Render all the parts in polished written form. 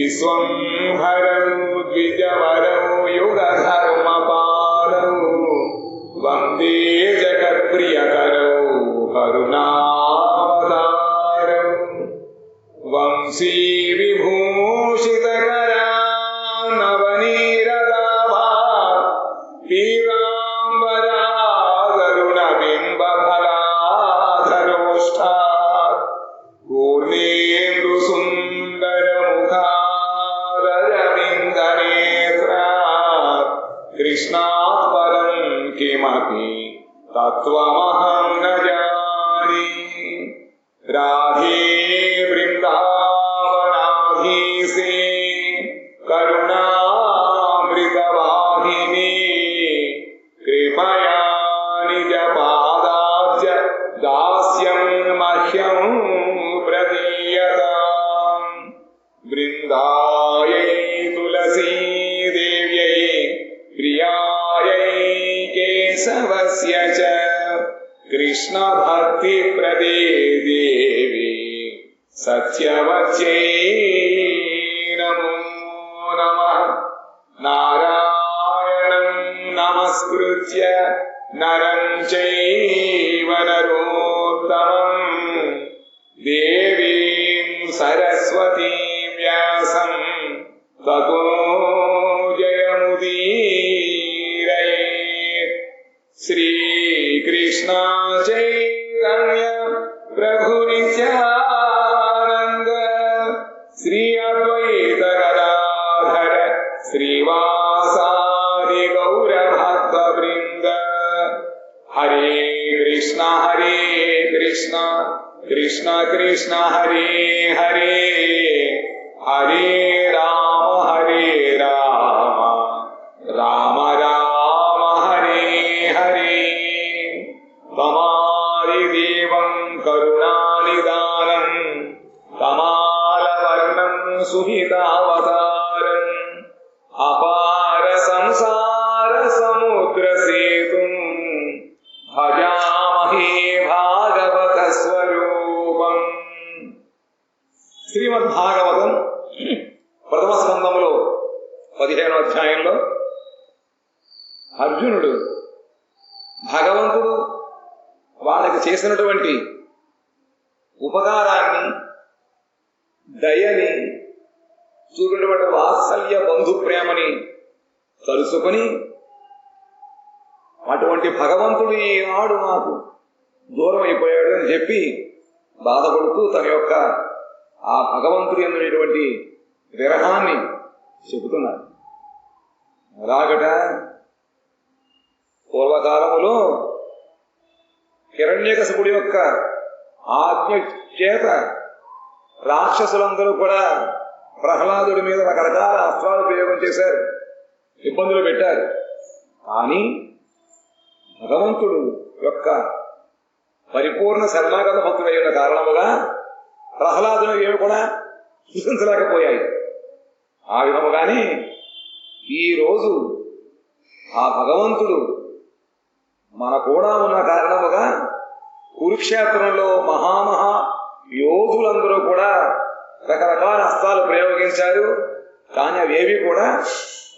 విశ్వంభరౌ ద్విజవరౌ యుగధర్మపాలౌ వందే జగత్ప్రియకరౌ కరుణావతారౌ వంశీ విభూషితకరా నవనీరదాభా పీతాంబరా కరుణ బింబఫలాధరోష్ఠా పూర్ణేందు సుందర ముఖారవిందనేత్రా కృష్ణాత్ పరం కిమపి తత్వమహం న జాని రాధే బృందావనాధీశే కరుణామృతవాహిని కృపయా నిజ పాదాబ్జ దాస్యం మహ్యం ప్రదీయతాం బృందాయై తులసీదేవ్యై ప్రియాయై కేశవస్య చ కృష్ణ భక్తి ప్రదే దేవి సత్యవత్యై నమో నమః నారాయణం నమస్కృత్య నరం చైవ నరోత్తమం దేవీం సరస్వతీం వ్యాసం తతో జయముదీరయేత్ శ్రీకృష్ణ చైతన్య ప్రభు నిత్యానంద శ్రీ అద్వైత గదాధర శ్రీవాసాది గౌర భక్త బృంద హరే కృష్ణ కృష్ణ కృష్ణ హరే హరే హరే రామ రామ రామ హరే హరే తమారి దేవం కరుణానిదానం కమాలవర్ణం సుహితావతారం అపార సంసార సముద్ర సేతుం భజామహే భాగవత స్వరూపం. శ్రీమద్భాగవతం ప్రథమ స్కందములో 15వ అధ్యాయంలో అర్జునుడు భగవంతుడు వాళ్ళకి చేసినటువంటి ఉపకారాన్ని, దయని, చూపినటువంటి వాత్సల్య బంధు ప్రేమని తలుసుకొని అటువంటి భగవంతుడు ఈనాడు నాకు దూరం అయిపోయాడు అని చెప్పి బాధపడుతూ తన యొక్క ఆ భగవంతుడు ఎందునేటువంటి విరహాన్ని చెబుతున్నారు. ఎలాగట, పూర్వకాలములో హిరణ్యకశిపుడి యొక్క ఆజ్ఞ చేత రాక్షసులందరూ కూడా ప్రహ్లాదుడి మీద రకరకాల అస్త్రాలు ప్రయోగం చేశారు, ఇబ్బందులు పెట్టారు. కానీ భగవంతుడు యొక్క పరిపూర్ణ శరణాగత భక్తుడైన కారణముగా ప్రహ్లాదులు ఏమి కూడా సృష్టించలేకపోయాయి. ఆ విధముగానే ఈరోజు ఆ భగవంతుడు మన కూడా ఉన్న కారణముగా కురుక్షేత్రంలో మహామహా యోధులందరూ కూడా రకరకాల అస్త్రాలు ప్రయోగించారు. కానీ అవేవి కూడా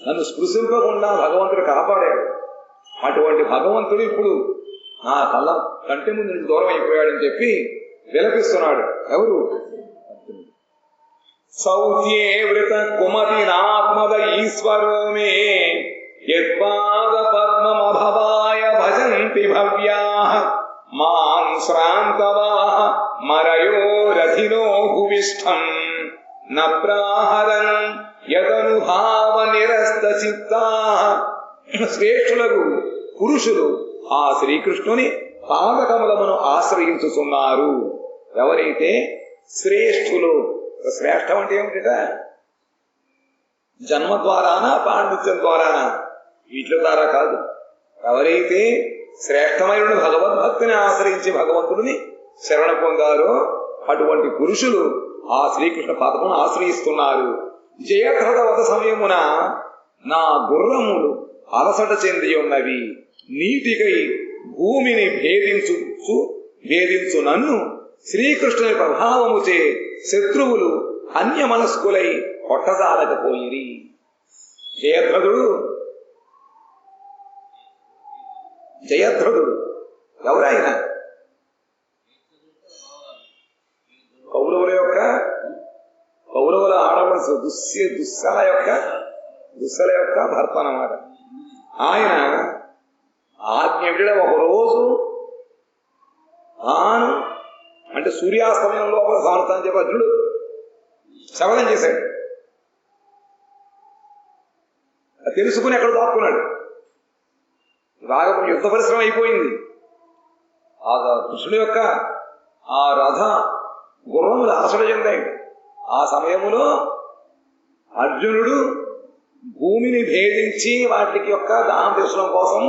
నన్ను స్పృశింపకుండా భగవంతుడు కాపాడాడు. అటువంటి భగవంతుడు ఇప్పుడు నా కంటి ముందు నుంచి దూరం అయిపోయాడని చెప్పి విలపిస్తున్నాడు. ఎవరు? సౌత్యే వృత కుమతి నాత్మద ఈశ్వరో మే యత్పాద పద్మమభవాయ భజంతి భవ్యాః మాం శ్రాంతవాః మరయో రథినో భువిష్ఠం న ప్రాహరన్ యదనుభావ నిరస్త చిత్తాః. శ్రేష్ఠులకు పురుషులు ఆ శ్రీకృష్ణుని పాదకమలమును ఆశ్రయించుతున్నారు. ఎవరైతే శ్రేష్ఠులు, శ్రేష్టం అంటే ఏమిట? జన్మ ద్వారానా, పాండిత్యం ద్వారానా? వీటి ద్వారా కాదు. ఎవరైతే శ్రేష్టమైన భగవద్భక్తిని ఆశ్రయించి భగవంతుడిని శరణ పొందారో అటువంటి పురుషులు ఆ శ్రీకృష్ణ పాదమును ఆశ్రయిస్తున్నారు. జయద్రథ వధ సమయమున నా గుర్రములు అలసట చెంది ఉన్నవి. నీటికై భూమిని భేదించు నన్ను శ్రీకృష్ణుని ప్రభావముచే శత్రువులు అన్య మనస్కులై కొట్టజాలకపోయిరి. జయద్రథుడు ఎవరైనా కౌరవుల ఆడవలసి దుస్సల యొక్క భర్త అన్నమాట. ఆయన ఆజ్ఞ విడడం ఒకరోజు తాను అంటే సూర్యాస్తమయంలో సానుతాను చెప్పి అర్జునుడు శపథం చేశాడు. తెలుసుకుని ఎక్కడ దాక్కున్నాడు. బాగా యుద్ధ పరిశ్రమ అయిపోయింది. ఆ కృష్ణుడి యొక్క ఆ రథ గుర్రములు అలసట చెందాయి. ఆ సమయములో అర్జునుడు భూమిని భేదించి వాటికి యొక్క దాహం తీర్చడం కోసం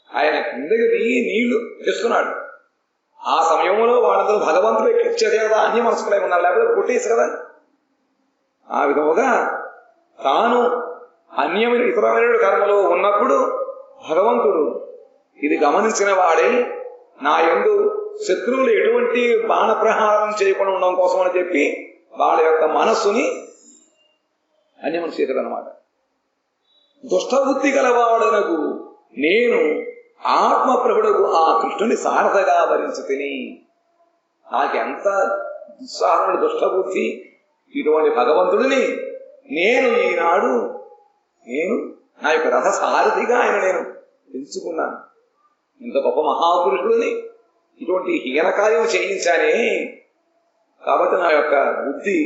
ఆయన కిందకి దిగి నీళ్లు తెస్తున్నాడు. ఆ సమయంలో వాళ్ళందరూ భగవంతుడు ఎక్కించేది కదా, అన్య మనసుకులై ఉన్నారు, లేకపోతే కొట్టేసి కదా. ఆ విధముగా తాను అన్యమైన ఇతరమైన కర్మలో ఉన్నప్పుడు భగవంతుడు ఇది గమనించిన వాడే నా యందు శత్రువులు ఎటువంటి బాణప్రహారం చేయకుండా ఉండడం కోసం అని చెప్పి వాళ్ళ యొక్క మనస్సుని అన్యమనసు చేశాడనమాట. దుష్టబుద్ధి గలవాడనకు నేను ఆత్మప్రభుడకు ఆ కృష్ణుని సారథగా భరించి తిని. నాకెంత దుస్సాహనుడు దుష్టబుద్ధి ఇటువంటి భగవంతుడిని నేను ఈనాడు నా యొక్క రథ సారథిగా ఆయన నేను ఎంచుకున్నాను. ఇంత గొప్ప మహాపురుషుడిని ఇటువంటి హీనకార్యం చేయించానే. కాబట్టి నా యొక్క బుద్ధి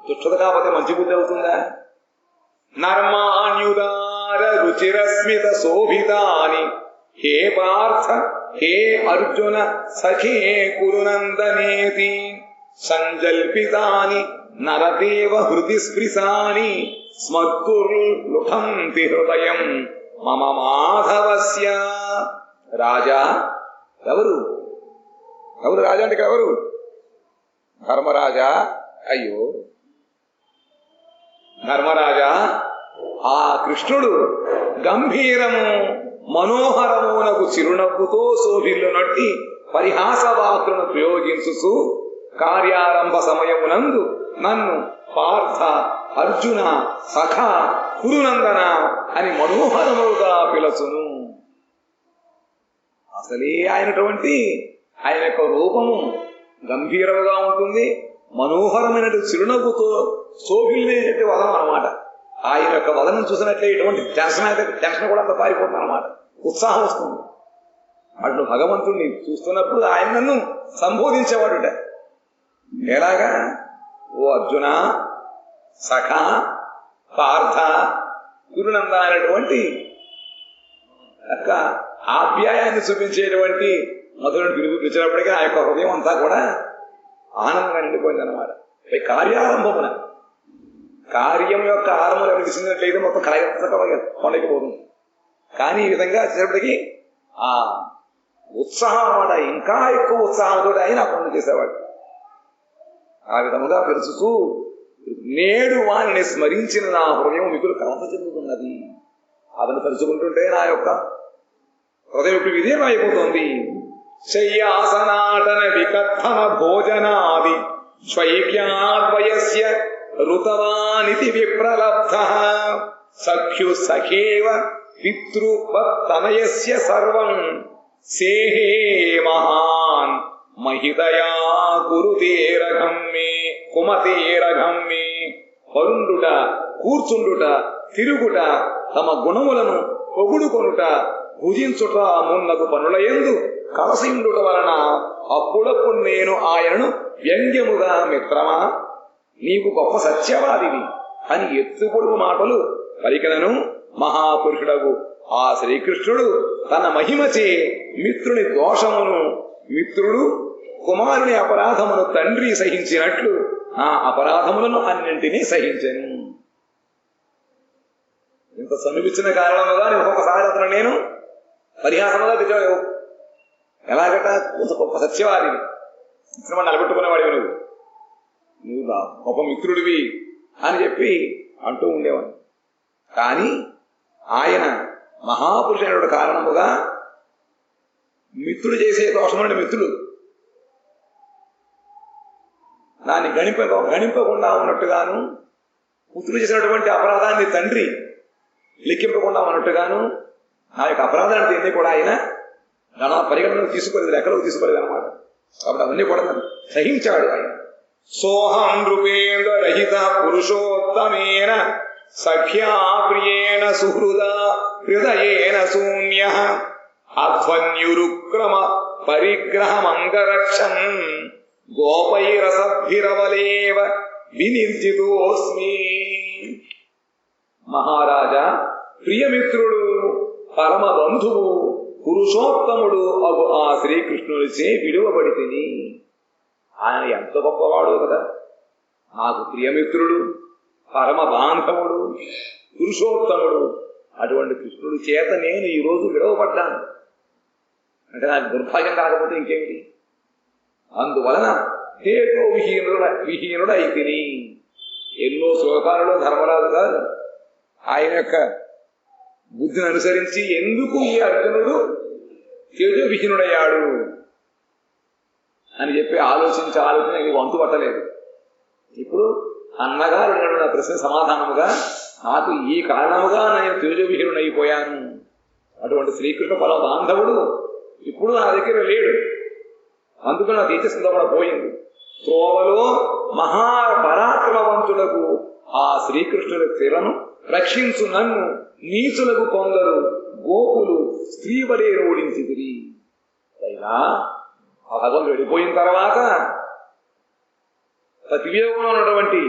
దుష్టత కాకపోతే మంచి బుద్ధి అవుతుందా? నర్మాణ్యుదార రుచిరస్మిత శోభితాని హే పార్థ హే అర్జున సఖే కురునందనేతి సంజల్పితాని నరదేవ హృది స్పృశాని స్మర్తుర్లుఠంతి హృదయం మమ మాధవస్య. రాజా ఎవరు రాజా అంటే ఎవరు? ధర్మరాజా. అయ్యో ధర్మరాజా, ఆ కృష్ణుడు గంభీరము మనోహరమునకు చిరునవ్వుతో శోభిల్లునట్టి పరిహాసవాక్లను ప్రయోగించుచు కార్యారంభ సమయమునందు నన్ను పార్థ అర్జున సఖ కురునందన అని మనోహరముగా పిలచును. అసలే ఆయన యొక్క రూపము గంభీరముగా ఉంటుంది. మనోహరమైన చిరునవ్వుతో శోభిల్లేటువంటి వదనం అనమాట. ఆయన యొక్క వదనం చూసినట్లే ఇటువంటి టెన్షన్ కూడా అంత పారిపోతుంది అనమాట. ఉత్సాహం వస్తుంది. అట్లు భగవంతుడిని చూస్తున్నప్పుడు ఆయన నన్ను సంబోధించేవాడుట. ఎలాగా? ఓ అర్జున, సఖ, పార్థ, కురునంద అనేటువంటి యొక్క ఆప్యాయాన్ని చూపించేటువంటి మధురుని పిలిచినప్పటికీ ఆ యొక్క హృదయం అంతా కూడా ఆనందంగా నిండిపోయిందన్నమాట. కార్యారంభమున కార్యం యొక్క ఆరంభం విసినట్లయితే మొత్తం కొండకి పోతుంది. కానీ ఈ విధంగా చేసేప్పటికీ ఆ ఉత్సాహం అన్నమాట, ఇంకా ఎక్కువ ఉత్సాహంతో ఆయన ఆ పనులు చేసేవాడు. ఆ విధముగా పెరుచుతూ నేడు వారిని స్మరించిన నా హృదయం మిగులు కలత చెందుతున్నది. అతను తలుచుకుంటుంటే నా యొక్క హృదయం ఇప్పుడు విధేయమైపోతుంది. శయ్యాసనాటన వికథన భోజనాది స్వైక్యాద్వయస్య ఋతవానితి విప్రలబ్ధః సఖ్యు సఖేవ పితృవత్తనయస్య సర్వం సేహే మహాన్ మహిదయా కుమతేరఘమ్మే. పరుండుట, కూర్చుండుట, తిరుగుట, తమ గుణములను పొగుడుకొనుట, భుజించుట మున్నగు పనులయందు కలసిండుట వలన అప్పుడప్పుడు నేను ఆయనను వ్యంగ్యముగా మిత్రమా నీకు గొప్ప సత్యవాదివి అని ఎత్తుపొడుగు మాటలు పలికినను మహాపురుషుడగు ఆ శ్రీకృష్ణుడు తన మహిమచే మిత్రుని దోషమును, మిత్రుడు కుమారుని అపరాధమును తండ్రి సహించినట్లు నా అపరాధములను అన్నింటినీ సహించను. ఇంత సమీపించిన కారణముగా ఒక్కొక్కసారి అతను నేను పరిహాసముగా తెచ్చావు. ఎలాగట? గొప్ప సత్యవాదివి, మిత్రమని నిలబెట్టుకునేవాడివి, నువ్వు గొప్ప మిత్రుడివి అని చెప్పి అంటూ ఉండేవాడు. కానీ ఆయన మహాపురుషుడు కారణముగా మిత్రుడు చేసే దోషములని మిత్రుడు దాన్ని గణింపకుండా ఉన్నట్టుగాను, పుత్రుడు చేసినటువంటి అపరాధాన్ని తండ్రి లెక్కింపకుండా ఉన్నట్టుగాను, నా యొక్క అపరాధాన్ని ఎన్ని కూడా ఆయన పరిగణనకు తీసుకోలేదు, లెక్కలోకి తీసుకోలేదు అనమాట. కాబట్టి అవన్నీ కూడా సహించాడు ఆయన. సోహం నృపేంద్ర రహిత పురుషోత్తమేన సఖ్యా ప్రియేణ సుహృదా హృదయేన శూన్య అధ్వన్యురుక్రమ పరిగ్రహమంగరక్షన్ గోపైరసద్భిరవలేవ వినిర్జితోస్మి. మహారాజా, ప్రియమిత్రుడు, పరమ బంధువు, పురుషోత్తముడు అగు ఆ శ్రీకృష్ణుడిచే విడువబడి తిని. ఆయన ఎంత గొప్పవాడు కదా! నాకు ప్రియమిత్రుడు, పరమ బాంధవుడు, పురుషోత్తముడు, అటువంటి కృష్ణుడి చేత నేను ఈరోజు విడవబడ్డాను అంటే నాకు దుర్భాగ్యం కాకపోతే ఇంకేమిటి? అందువలన హేతో విహీనుడై తిని. ఎన్నో శ్లోకాలలో ధర్మరాజు గారు ఆయన యొక్క బుద్ధిని అనుసరించి ఎందుకు ఈ అర్జునుడు తేజోవిహీనుడయ్యాడు అని చెప్పి ఆలోచన వంతు పట్టలేదు. ఇప్పుడు అన్నగారు నా ప్రశ్న సమాధానముగా, నాకు ఈ కారణముగా నేను తేజోవిహీనుడైపోయాను. అటువంటి శ్రీకృష్ణ పరమ బాంధవుడు ఇప్పుడు నా దగ్గర లేడు, అందుకని నా తేజస్సులో కూడా పోయింది. త్రోవలో మహాపరాక్రమవంతులకు ఆ శ్రీకృష్ణుడి తీరను రక్షించు నన్ను నీచులకు కొందరు గోపులు స్త్రీవలే ఓడించి తిరిగి. అయినా ఆ భగవంతుడు వెళ్ళిపోయిన తర్వాత ప్రతివేగంలో ఉన్నటువంటి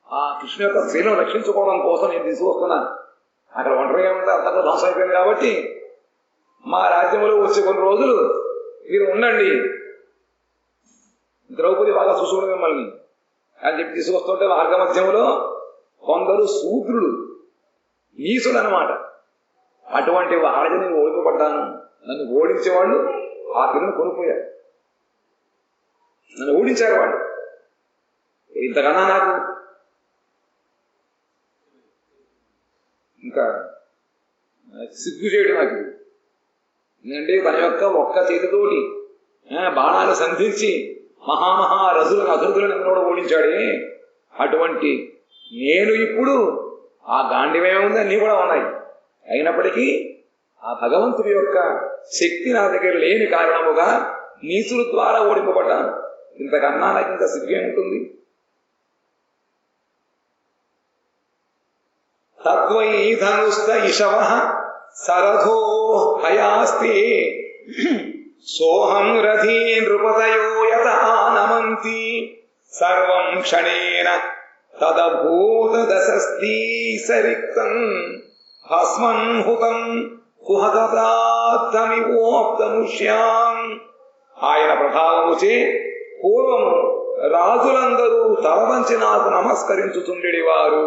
ఆ కృష్ణ యొక్క స్త్రీలను రక్షించుకోవడం కోసం నేను తీసుకొస్తున్నాను. అక్కడ ఒంటరిగా ఉంటే అంతగా ధ్వంసం అయిపోయింది కాబట్టి మా రాజ్యంలో వచ్చే కొన్ని రోజులు మీరు ఉండండి, ద్రౌపది బాగా చూసుకుని మిమ్మల్ని అని చెప్పి తీసుకొస్తుంటే మార్గ మధ్యంలో కొందరు శూద్రులు, నీసులు అనమాట, అటువంటి వాళ్ళని నేను ఓడిపోబడ్డాను. నన్ను ఓడించేవాళ్ళు ఆ తీరును కొనుక్కోయారు, నన్ను ఓడించారు వాళ్ళు. ఇంతకన్నా నాకు ఇంకా సిగ్గు చేయడం నాకు. ఎందుకంటే తన యొక్క ఒక్క చేతితోటి బాణాలు సంధించి రజులను అధృతులను కూడా ఓడించాడే. అటువంటి నేను ఇప్పుడు ఆ గాంధీవే ఉంది, అన్నీ కూడా ఉన్నాయి. అయినప్పటికీ ఆ భగవంతుడి యొక్క శక్తి నా దగ్గర లేని కారణముగా నీచుల ద్వారా ఓడింపబడ్డాను. ఇంతకన్నా నాకు ఇంత సిగ్గే ఉంటుంది. తద్వై ధనుస్త ఇషవ సరథో హయాస్తే సోహం రథీ నృపతయో యత ఆనమంతి సర్వం క్షణేన తదభూత దశస్తి సరిక్తం హస్మన్ హుతం కుహతమివోప్తముష్యాం. ఆయన ప్రభావముచే పూర్వము రాజులందరూ తలవంచి నాకు నమస్కరించుతుండేవారు.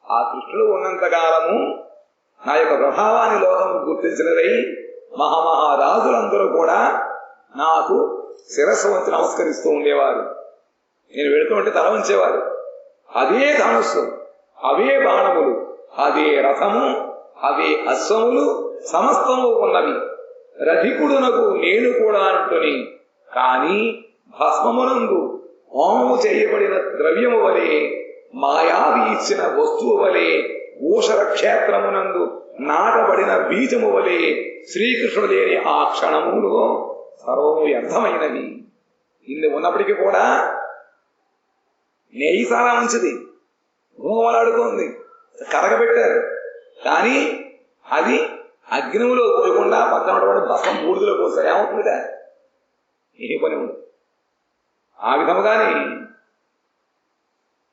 ఆ కృష్ణుడు ఉన్నంతకాలము నా యొక్క ప్రభావాన్ని లోకం గుర్తించినదై మహారాజులందరూ కూడా నాకు శిరస్సు వంచి నమస్కరిస్తూ ఉండేవారు. నేను వెళుతుంటే తల వంచేవారు. అదే ధనుస్సు, అవే బాణములు, అదే రథము, అవే అశ్వములు సమస్తము ఉన్నవి. రధికుడునకు నేను కూడా అంటుని, కాని భస్మమునందు హోమము చేయబడిన ద్రవ్యము వలె, మాయావి ఇచ్చిన వస్తువు వలె, ఊషర క్షేత్రమునందు నాటబడిన బీజము వలె శ్రీకృష్ణుడు లేని ఆ క్షణములో సర్వము వ్యర్థమైనవి. ఇన్ని ఉన్నప్పటికీ కూడా నెయ్యి చాలా మంచిది, భూమలాడుతోంది, కరగబెట్టారు. కానీ అది అగ్నిలో పోయకుండా పక్కన భస్మం బూడిదలో పోస్తారు. ఏమవుతుందిగా? ఏ పని ఉంది. ఆ విధముగానే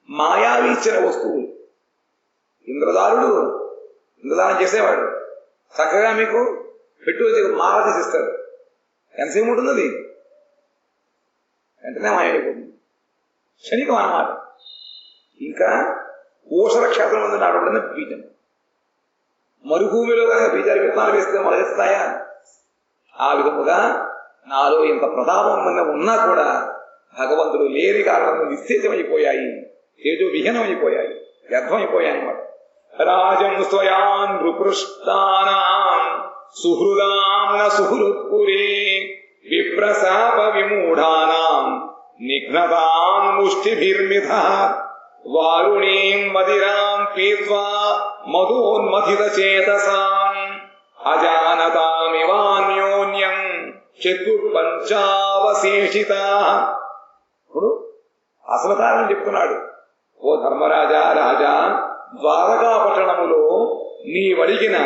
మాయావి ఇచ్చిన వస్తువులు, ఇంద్రదానం చేసేవాడు చక్కగా మీకు పెట్టు వచ్చి మాల తీసిస్తాడు. ఎంతసేపు ఉంటుంది అది? వెంటనే మాయమైపోతుంది, క్షణికం అన్నమాట. ఇంకా ఊషర క్షేత్రం ఉంది నాటబడిన బీజం. మరుభూమిలో కనుక బీజాలు విత్తనాలు వేస్తే మొలకెత్తుతాయా? ఆ విధముగా నాలో ఇంత ప్రతాపం ఉన్నా కూడా భగవంతుడు లేని కారణం నిశ్చేతమైపోయాయి, తేజో విహీనమైపోయాయి, వ్యర్థమైపోయాయి అన్నమాట. రాజం స్వయాన్ నృపృష్టానాం సుహృదాం న సుహృత్పురే విప్రశాప విమూఢానాం నిఘ్నతాం ముష్టిభిర్మిథ వారుణీం మదిరాం పీత్వా మధోన్మథిత చేతసాం అజానతామివాన్యోన్యం చతుర్పంచావశేషితా. ఇప్పుడు అసలు కారణం చెప్తున్నాడు. ఓ ధర్మరాజా, రాజా, ద్వారకా పట్టణములో నీవడిగిన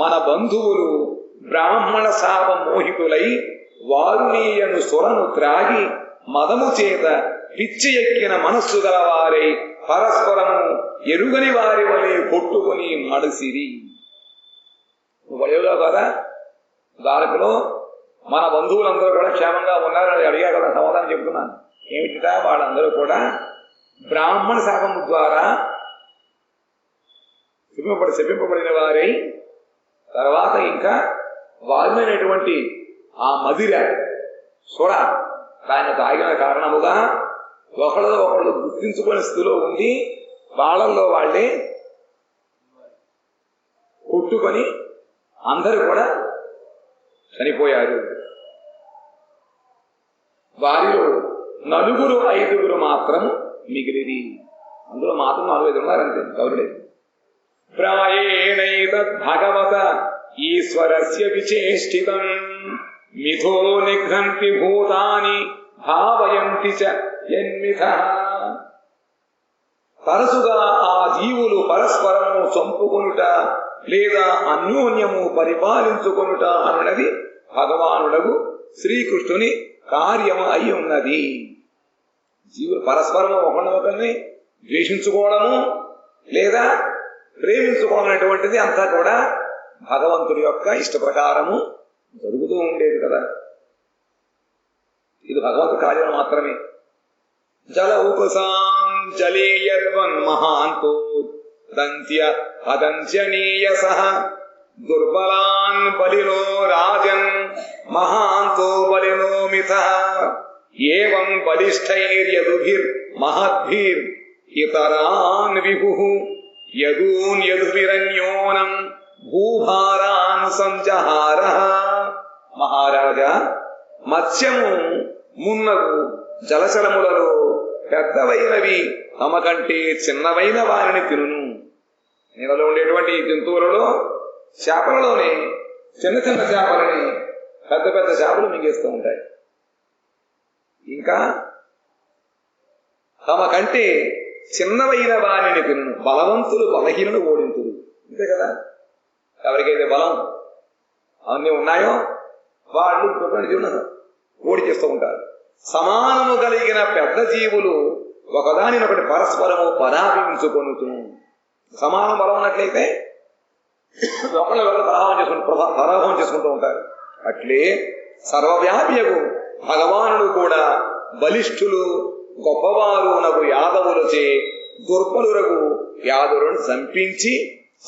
మన బంధువులు బ్రాహ్మణ శాప మోహితులై వారుణీయను సొరను త్రాగి మదము చేత పిచ్చి ఎక్కిన మనస్సు గలవారై పరస్పరము ఎరుగని వారి వలె కొట్టుకుని మడిసిరి. వయోగా కదా ద్వారకలో మన బంధువులందరూ కూడా క్షేమంగా ఉన్నారని అడిగా కదా, సమాధానం చెప్తున్నాను. ఏమిటిగా వాళ్ళందరూ కూడా బ్రాహ్మణ శాపము ద్వారా శపింపబడిన వారై తర్వాత ఇంకా వారినటువంటి ఆ మదిర సుర దాన్ని తాగిన కారణముగా ఒకళ్ళలో ఒకళ్ళు గుర్తించుకునే స్థితిలో ఉండి వాళ్ళల్లో వాళ్ళే కొట్టుకొని అందరూ కూడా చనిపోయారు. వారిలో 4-5 మాత్రం మిగిలిది. అందులో మాత్రం 4-5 ఉన్నారంతే, గౌరుడే. ప్రాయేణైతద్భగవత ఈశ్వరస్య విచేష్టితం మిథో నిఘ్నంతి భూతాని భావయంతి చ యన్మిథః. తరచుగా ఆ జీవులు పరస్పరము చంపుకొనుట లేదా అన్యోన్యము పరిపాలించుకొనుట అన్నది భగవానుడగు శ్రీకృష్ణుని కార్యము అయి ఉన్నది. జీవులు పరస్పరము ఒకరినొకరిని ద్వేషించుకోవడము లేదా ప్రేమించుకోవడం అనేటువంటిది అంతా కూడా భగవంతుడి యొక్క ఇష్ట ప్రకారము జరుగుతూ ఉండేది కదా. ఇది భగవంతుడి కార్యం మాత్రమే. జల ఉపసాం జలేయద్వన్ మహాంతో దంత్య అదంత్యనీయసః దుర్బలాన్ బలినో రాజన్ మహాంతో బలినో మిథః ఏవం బలిష్ఠైర్యదుభిర్ మహద్భిర్ ఇతరాన్ విభుః యదూన్ యదుభిరన్యోనం భూభారాన్ సంజహారః. మహారాజా, మత్స్యము మున్నగు జలచరములలో పెద్దవైనవి తమ కంటే చిన్నవైన వారిని తినును. నీళ్ళలో ఉండేటువంటి జంతువులలో చేపలలోనే చిన్న చిన్న చేపలని పెద్ద పెద్ద చేపలు మింగేస్తూ ఉంటాయి. ఇంకా తమ కంటే చిన్నవైన వారిని తినును. బలవంతులు బలహీనను ఓడింతురు. అంతే కదా. ఎవరికైతే బలం అవన్నీ ఉన్నాయో వాళ్ళు జీవనం ఓడి చేస్తూ ఉంటారు. సమానము కలిగిన పెద్ద జీవులు ఒకదానినొకటి పరస్పరము పరాభించుకొనుతూ సమాన బలం ఉన్నట్లయితే ఒకళ్ళు పరాభవం చేసుకుంటూ ఉంటారు. అట్లే సర్వవ్యాప్యకు భగవానుడు కూడా బలిష్ఠులు గొప్పవారు నగు యాదవులచే దుర్బలురగు యాదవులను చంపించి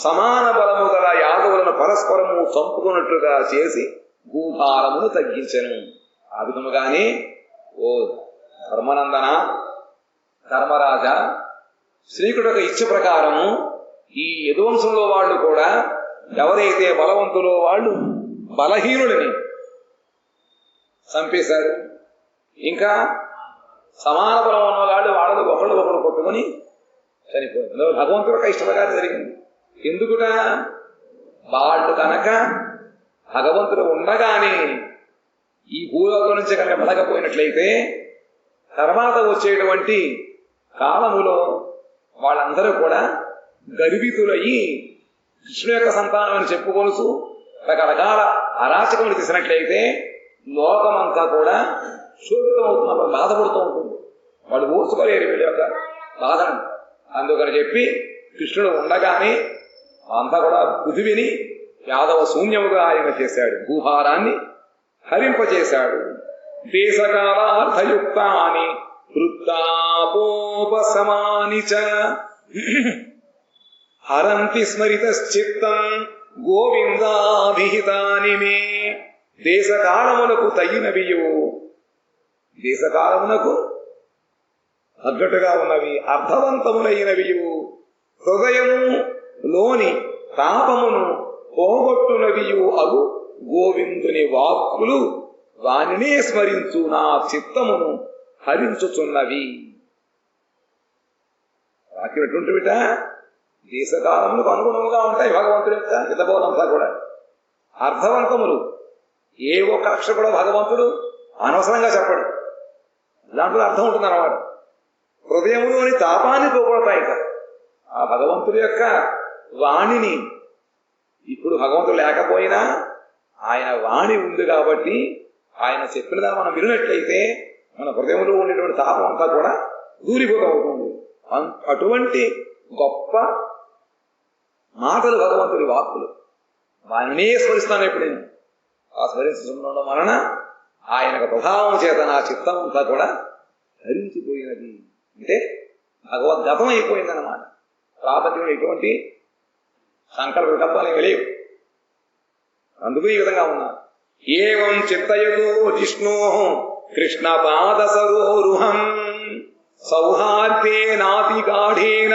సమాన బలము గల యాదవులను పరస్పరము చంపుకున్నట్లుగా చేసి భూభారమును తగ్గించెను. ఆ విధముగానే ఓ ధర్మనందన, ధర్మరాజా, శ్రీకృష్ణుడి యొక్క ఇచ్చ ప్రకారము ఈ యదువంశంలో వాళ్ళు కూడా ఎవరైతే బలవంతులో వాళ్ళు బలహీనుడిని చంపేశారు. ఇంకా సమాన బలం ఉన్న వాళ్ళు వాళ్ళని ఒకళ్ళు కొట్టుకొని చనిపోయింది. భగవంతుడి యొక్క ఇష్ట ప్రకారం జరిగింది. ఎందుకుట? వాళ్ళు కనుక భగవంతుడు ఉండగానే ఈ భూలోకం నుంచి కనుక వెళ్ళకపోయినట్లయితే తర్వాత వచ్చేటువంటి కాలములో వాళ్ళందరూ కూడా గర్వితులయ్యి కృష్ణుడు యొక్క సంతానం అని చెప్పుకొనుచు రకరకాల అరాచకములు తీసినట్లయితే లోకమంతా కూడా శోభితమవుతున్న బాధపడుతూ ఉంటుంది. వాళ్ళు ఓర్చుకోలేరు వీళ్ళ యొక్క బాధను. అందుకని చెప్పి కృష్ణుడు ఉండగానే అంతా కూడా పృథివిని యాదవ శూన్యముగా ఆయన చేశాడు. భూహారాన్ని హరింపచేశాడు. దేశకాలార్థయుక్తాని వృత్తాపోపసమాని చ హరంతి స్మరితశ్చిత్తం గోవిందాభిహితాని మే. దేశకాలములకు తగినవియు, దేశకాలమునకు తగ్గట్టుగా ఉన్నవి, అర్థవంతములైనవియు, హృదయము లోని తాపమును పోగొట్టునవియు అగు గోవిందుని వాక్కులు వానినే స్మరించు నా చిత్తమును హరించుచున్నవి. వాక్యం ఎటువంటివిట? దేశకాలములకు అనుగుణముగా ఉంటాయి భగవంతుడి యొక్క హితబోధంతా కూడా. అర్థవంతములు. ఏ ఒక్క అక్షరం కూడా భగవంతుడు అనవసరంగా చెప్పడు. దాంట్లో అర్థం ఉంటుంది అన్నమాట. హృదయములోని తాపాన్ని పోగొడతాయి. ఆ భగవంతుడి యొక్క వాణిని, ఇప్పుడు భగవంతుడు లేకపోయినా ఆయన వాణి ఉంది కాబట్టి ఆయన చెప్పినదా మనం విన్నట్లయితే మన హృదయంలో ఉండేటువంటి తాపం అంతా కూడా దూరిపోతుంది. అటువంటి గొప్ప మాటలు భగవంతుడి వాక్కులు. వారినే స్మరిస్తాను ఎప్పుడు నేను. ఆ స్మరించడం వలన ఆయన ప్రభావం చేత నా చిత్తం అంతా కూడా ధరించిపోయినది. అంటే భగవద్గతం అయిపోయిందన్నమాట. ప్రాపంచంలో ఎటువంటి సంకల్ప వికల్పాలు లేవు. అందుకు ఈ విధంగా ఉన్నారు. ఏవం చింతయతో జిష్ణో కృష్ణ పాద సరోరుహం సౌహార్దే నాతి గాఢేన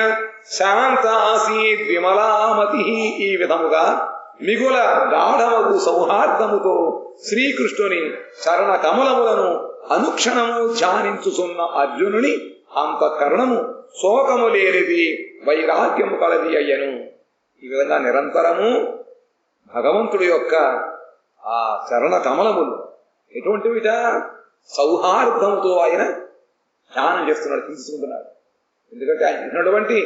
శాంతాసీద్ విమలామతి. ఈ విధముగా మిగుల గాఢమగు సౌహార్దముతో శ్రీకృష్ణుని చరణ కమలములను అనుక్షణము ధ్యానించుతున్న అర్జునుని అంతఃకరణము శోకము లేనిది, వైరాగ్యము కలది అయ్యను. ఈ విధంగా నిరంతరము భగవంతుడి యొక్క ఆ చరణ కమలములు ఎటువంటివిట? సౌహార్దముతో ఆయన ధ్యానం చేస్తున్నాడు, తీసుకుంటున్నాడు. ఎందుకంటే ఆయన చేసినటువంటి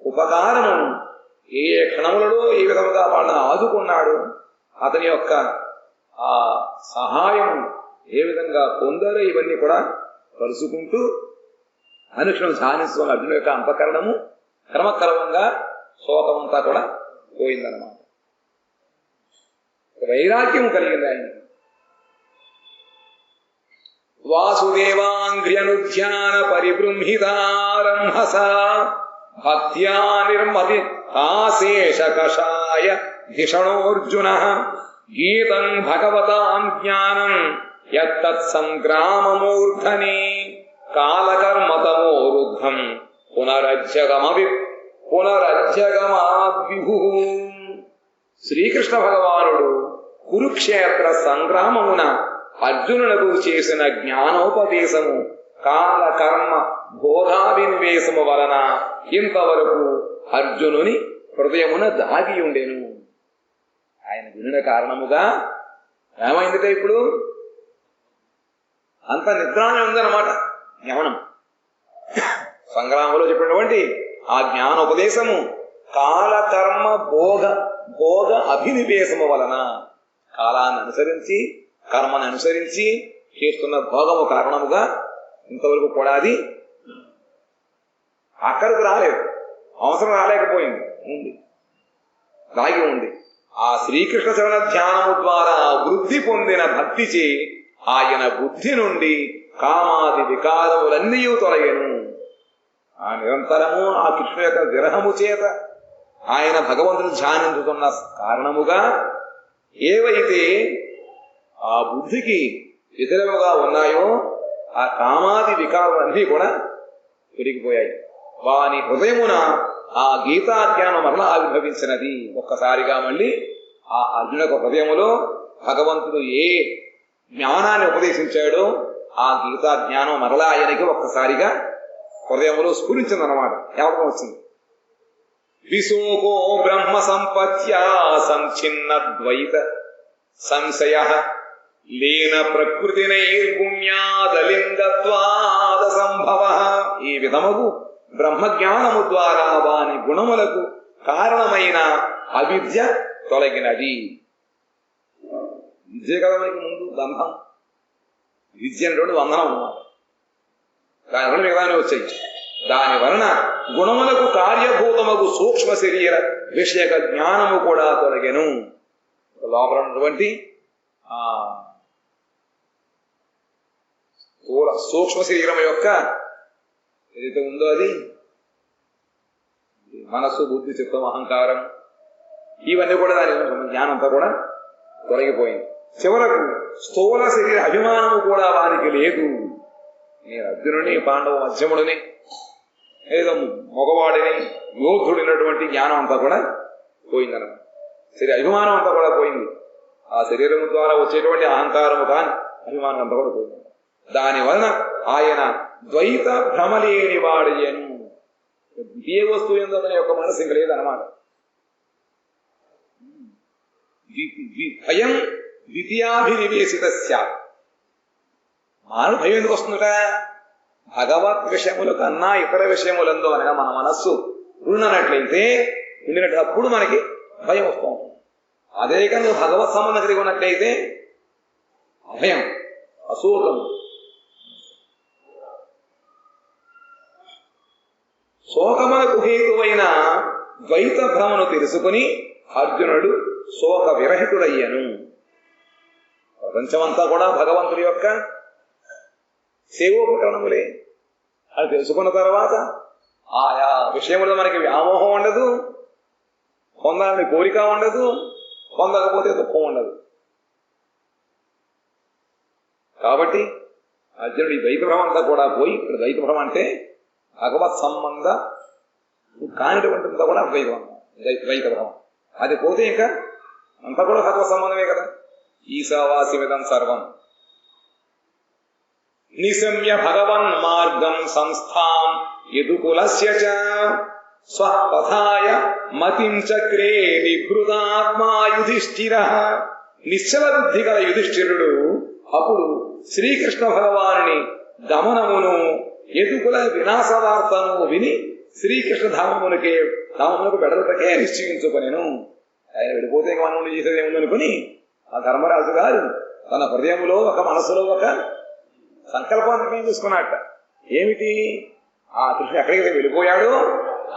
ఉపకారమును ఏ క్షణములలో ఏ విధముగా వాళ్ళని ఆదుకున్నాడు, అతని యొక్క ఆ సహాయం ఏ విధంగా పొందారో ఇవన్నీ కూడా కలుసుకుంటూ అనుక్షణం ధ్యానిస్తున్న అర్జునుడి యొక్క అంతఃకరణము క్రమక్రమంగా శోకమంతా కూడా పోయిందన్నమాట. వైరాగ్యం కలిగింది ఆయన. వాసుదేవాంగ్ర్యనుధ్యాన పరిబృంహితారంహస భక్త్యా నిర్మతి ఆశేష కషాయ ధిషణోర్జున గీతం భగవతాం జ్ఞానం యత్తత్ సంగ్రామమూర్ధని కాలకర్మతమోరుద్ధం పునరజ్జగమాద్విభు. శ్రీకృష్ణ భగవానుడు కురుక్షేత్ర సంగ్రామమున అర్జునునకు చేసిన జ్ఞానోపదేశము కాలకర్మ భోగాభినివేశము వలన ఇంతవరకు అర్జునుని హృదయమున దాగి ఉండెను. ఆయన వినిన కారణముగా ఏమైందిట? ఇప్పుడు అంత నిద్రానే ఉందన్నమాట. జ్ఞానం సంగ్రామంలో చెప్పినటువంటి ఆ జ్ఞానోపదేశము కాలకర్మ భోగ అభినివేశము వలన, కాలాన్ని అనుసరించి కర్మను అనుసరించి చేస్తున్న భోగము కారణముగా ఇంతవరకు కూడా అది అక్కడికి రాలేదు, అవసరం రాలేకపోయింది, ఉంది, దాగి ఉంది. ఆ శ్రీకృష్ణ చరణ ధ్యానము ద్వారా వృద్ధి పొందిన భక్తిచే ఆయన బుద్ధి నుండి కామాది వికారములన్నీ తొలగెను. ఆ నిరంతరము ఆ కృష్ణ యొక్క విరహము చేత ఆయన భగవంతుని ధ్యానించుతున్న కారణముగా ఏవైతే ఆ బుద్ధికి వ్యతిరేకముగా ఉన్నాయో ఆ కామాది వికారాలన్నీ కూడా పెరిగిపోయాయి. వాని హృదయమున ఆ గీతా జ్ఞానం మరలా ఆవిర్భవించినది. ఒక్కసారిగా మళ్ళీ ఆ అర్జున హృదయములో భగవంతుడు ఏ జ్ఞానాన్ని ఉపదేశించాడో ఆ గీతా జ్ఞానం మరలా ఆయనకి ఒక్కసారిగా హృదయములో స్ఫురించిందన్నమాట, జ్ఞాపకం వచ్చింది. విశోకో బ్రహ్మ సంపత్యా సంచిన్న ద్వైత సంశయ లీన ప్రకృతి నైర్గుణ్యాదలింగత్వాద సంభవ. ఈ విధముగు బ్రహ్మజ్ఞానము ద్వారా వాని గుణములకు కారణమైన అవిద్య తొలగినది. విద్య కదా మనకి ముందు బంధం, విద్య అనేటువంటి బంధనం అన్నమాట. దాని వలన మిగతానే వచ్చాయి. దాని వలన గుణములకు కార్యభూతముకు సూక్ష్మ శరీర విషయక జ్ఞానము కూడా తొలగెను. లోపల ఉన్నటువంటి సూక్ష్మ శరీరం యొక్క ఏదైతే ఉందో అది మనస్సు, బుద్ధి, చిత్తం, అహంకారం ఇవన్నీ కూడా దాని జ్ఞానంతో కూడా తొలగిపోయింది. చివరకు స్థూల శరీర అభిమానము కూడా వారికి లేదు. నేను అర్జునుడిని, పాండవ మధ్యముడిని, ఏదో మగవాడిని, యోధుడినటువంటి జ్ఞానం అంతా కూడా పోయిందన్నమాట. శరీర అభిమానం అంతా కూడా పోయింది. ఆ శరీరము ద్వారా వచ్చేటువంటి అహంకారము కానీ అభిమానం అంతా కూడా పోయింది. దాని వలన ఆయన ద్వైత భ్రమలేని వాడయ్యను. ద్వితీయ వస్తువు ఎందు అతని యొక్క మనసు ఇంక లేదన్నమాట. భయం ద్వితీయాభినివేశిత స్యాత్. మానవుడు భయం ఎందుకు వస్తుందట? భగవత్ విషయముల కన్నా ఇతర విషయములందు అనగా మన మనస్సు ఉన్నట్లయితే ఉండినప్పుడు మనకి భయం వస్తూ ఉంటుంది. అదే కానీ భగవత్ సంబంధం కలిగి ఉన్నట్లయితే అభయం, అశోకం. శోకమునకు హేతువైన ద్వైత భ్రమను తెలుసుకుని అర్జునుడు శోక విరహితుడయ్యను. ప్రపంచమంతా కూడా భగవంతుడి యొక్క సేవోపకరణములే. అది తెలుసుకున్న తర్వాత ఆయా విషయములో మనకి వ్యామోహం ఉండదు, పొందాలని కోరిక ఉండదు, పొందకపోతే దుఃఖం ఉండదు. కాబట్టి అర్జునుడి ద్వైత భ్రమం అంతా కూడా పోయి, ఇక్కడ ద్వైత భ్రమం అంటే భగవత్ సంబంధ కానిటువంటింతా కూడా ద్వైత భ్రమం. అది పోతే ఇంకా అంతా కూడా భగవత్ సంబంధమే కదా. ఈశావాసిమిదం సర్వం నిశమ్య భగవన్ మార్గం సంస్థాం యదుకులస్య చ స్వపథాయ మతిం చక్రే నిభృతాత్మా యుధిష్ఠిరః. నిశ్చల బుద్ధి గల యుధిష్ఠిరుడు అప్పుడు శ్రీకృష్ణ భగవానుని గమనమును యదుకుల వినాశ వార్తను విని శ్రీకృష్ణ ధామమునకు వెడలటకే నిశ్చయించుకొనెను. ఆయన వెళ్ళిపోతే ఇంకా మనం చేసేది ఏముందనుకుని ఆ ధర్మరాజు గారు తన హృదయంలో ఒక మనసులో ఒక సంకల్పాన్ని తీసుకున్నట్ట. ఏమిటి? ఆ కృష్ణుడు ఎక్కడికి వెళ్ళిపోయాడో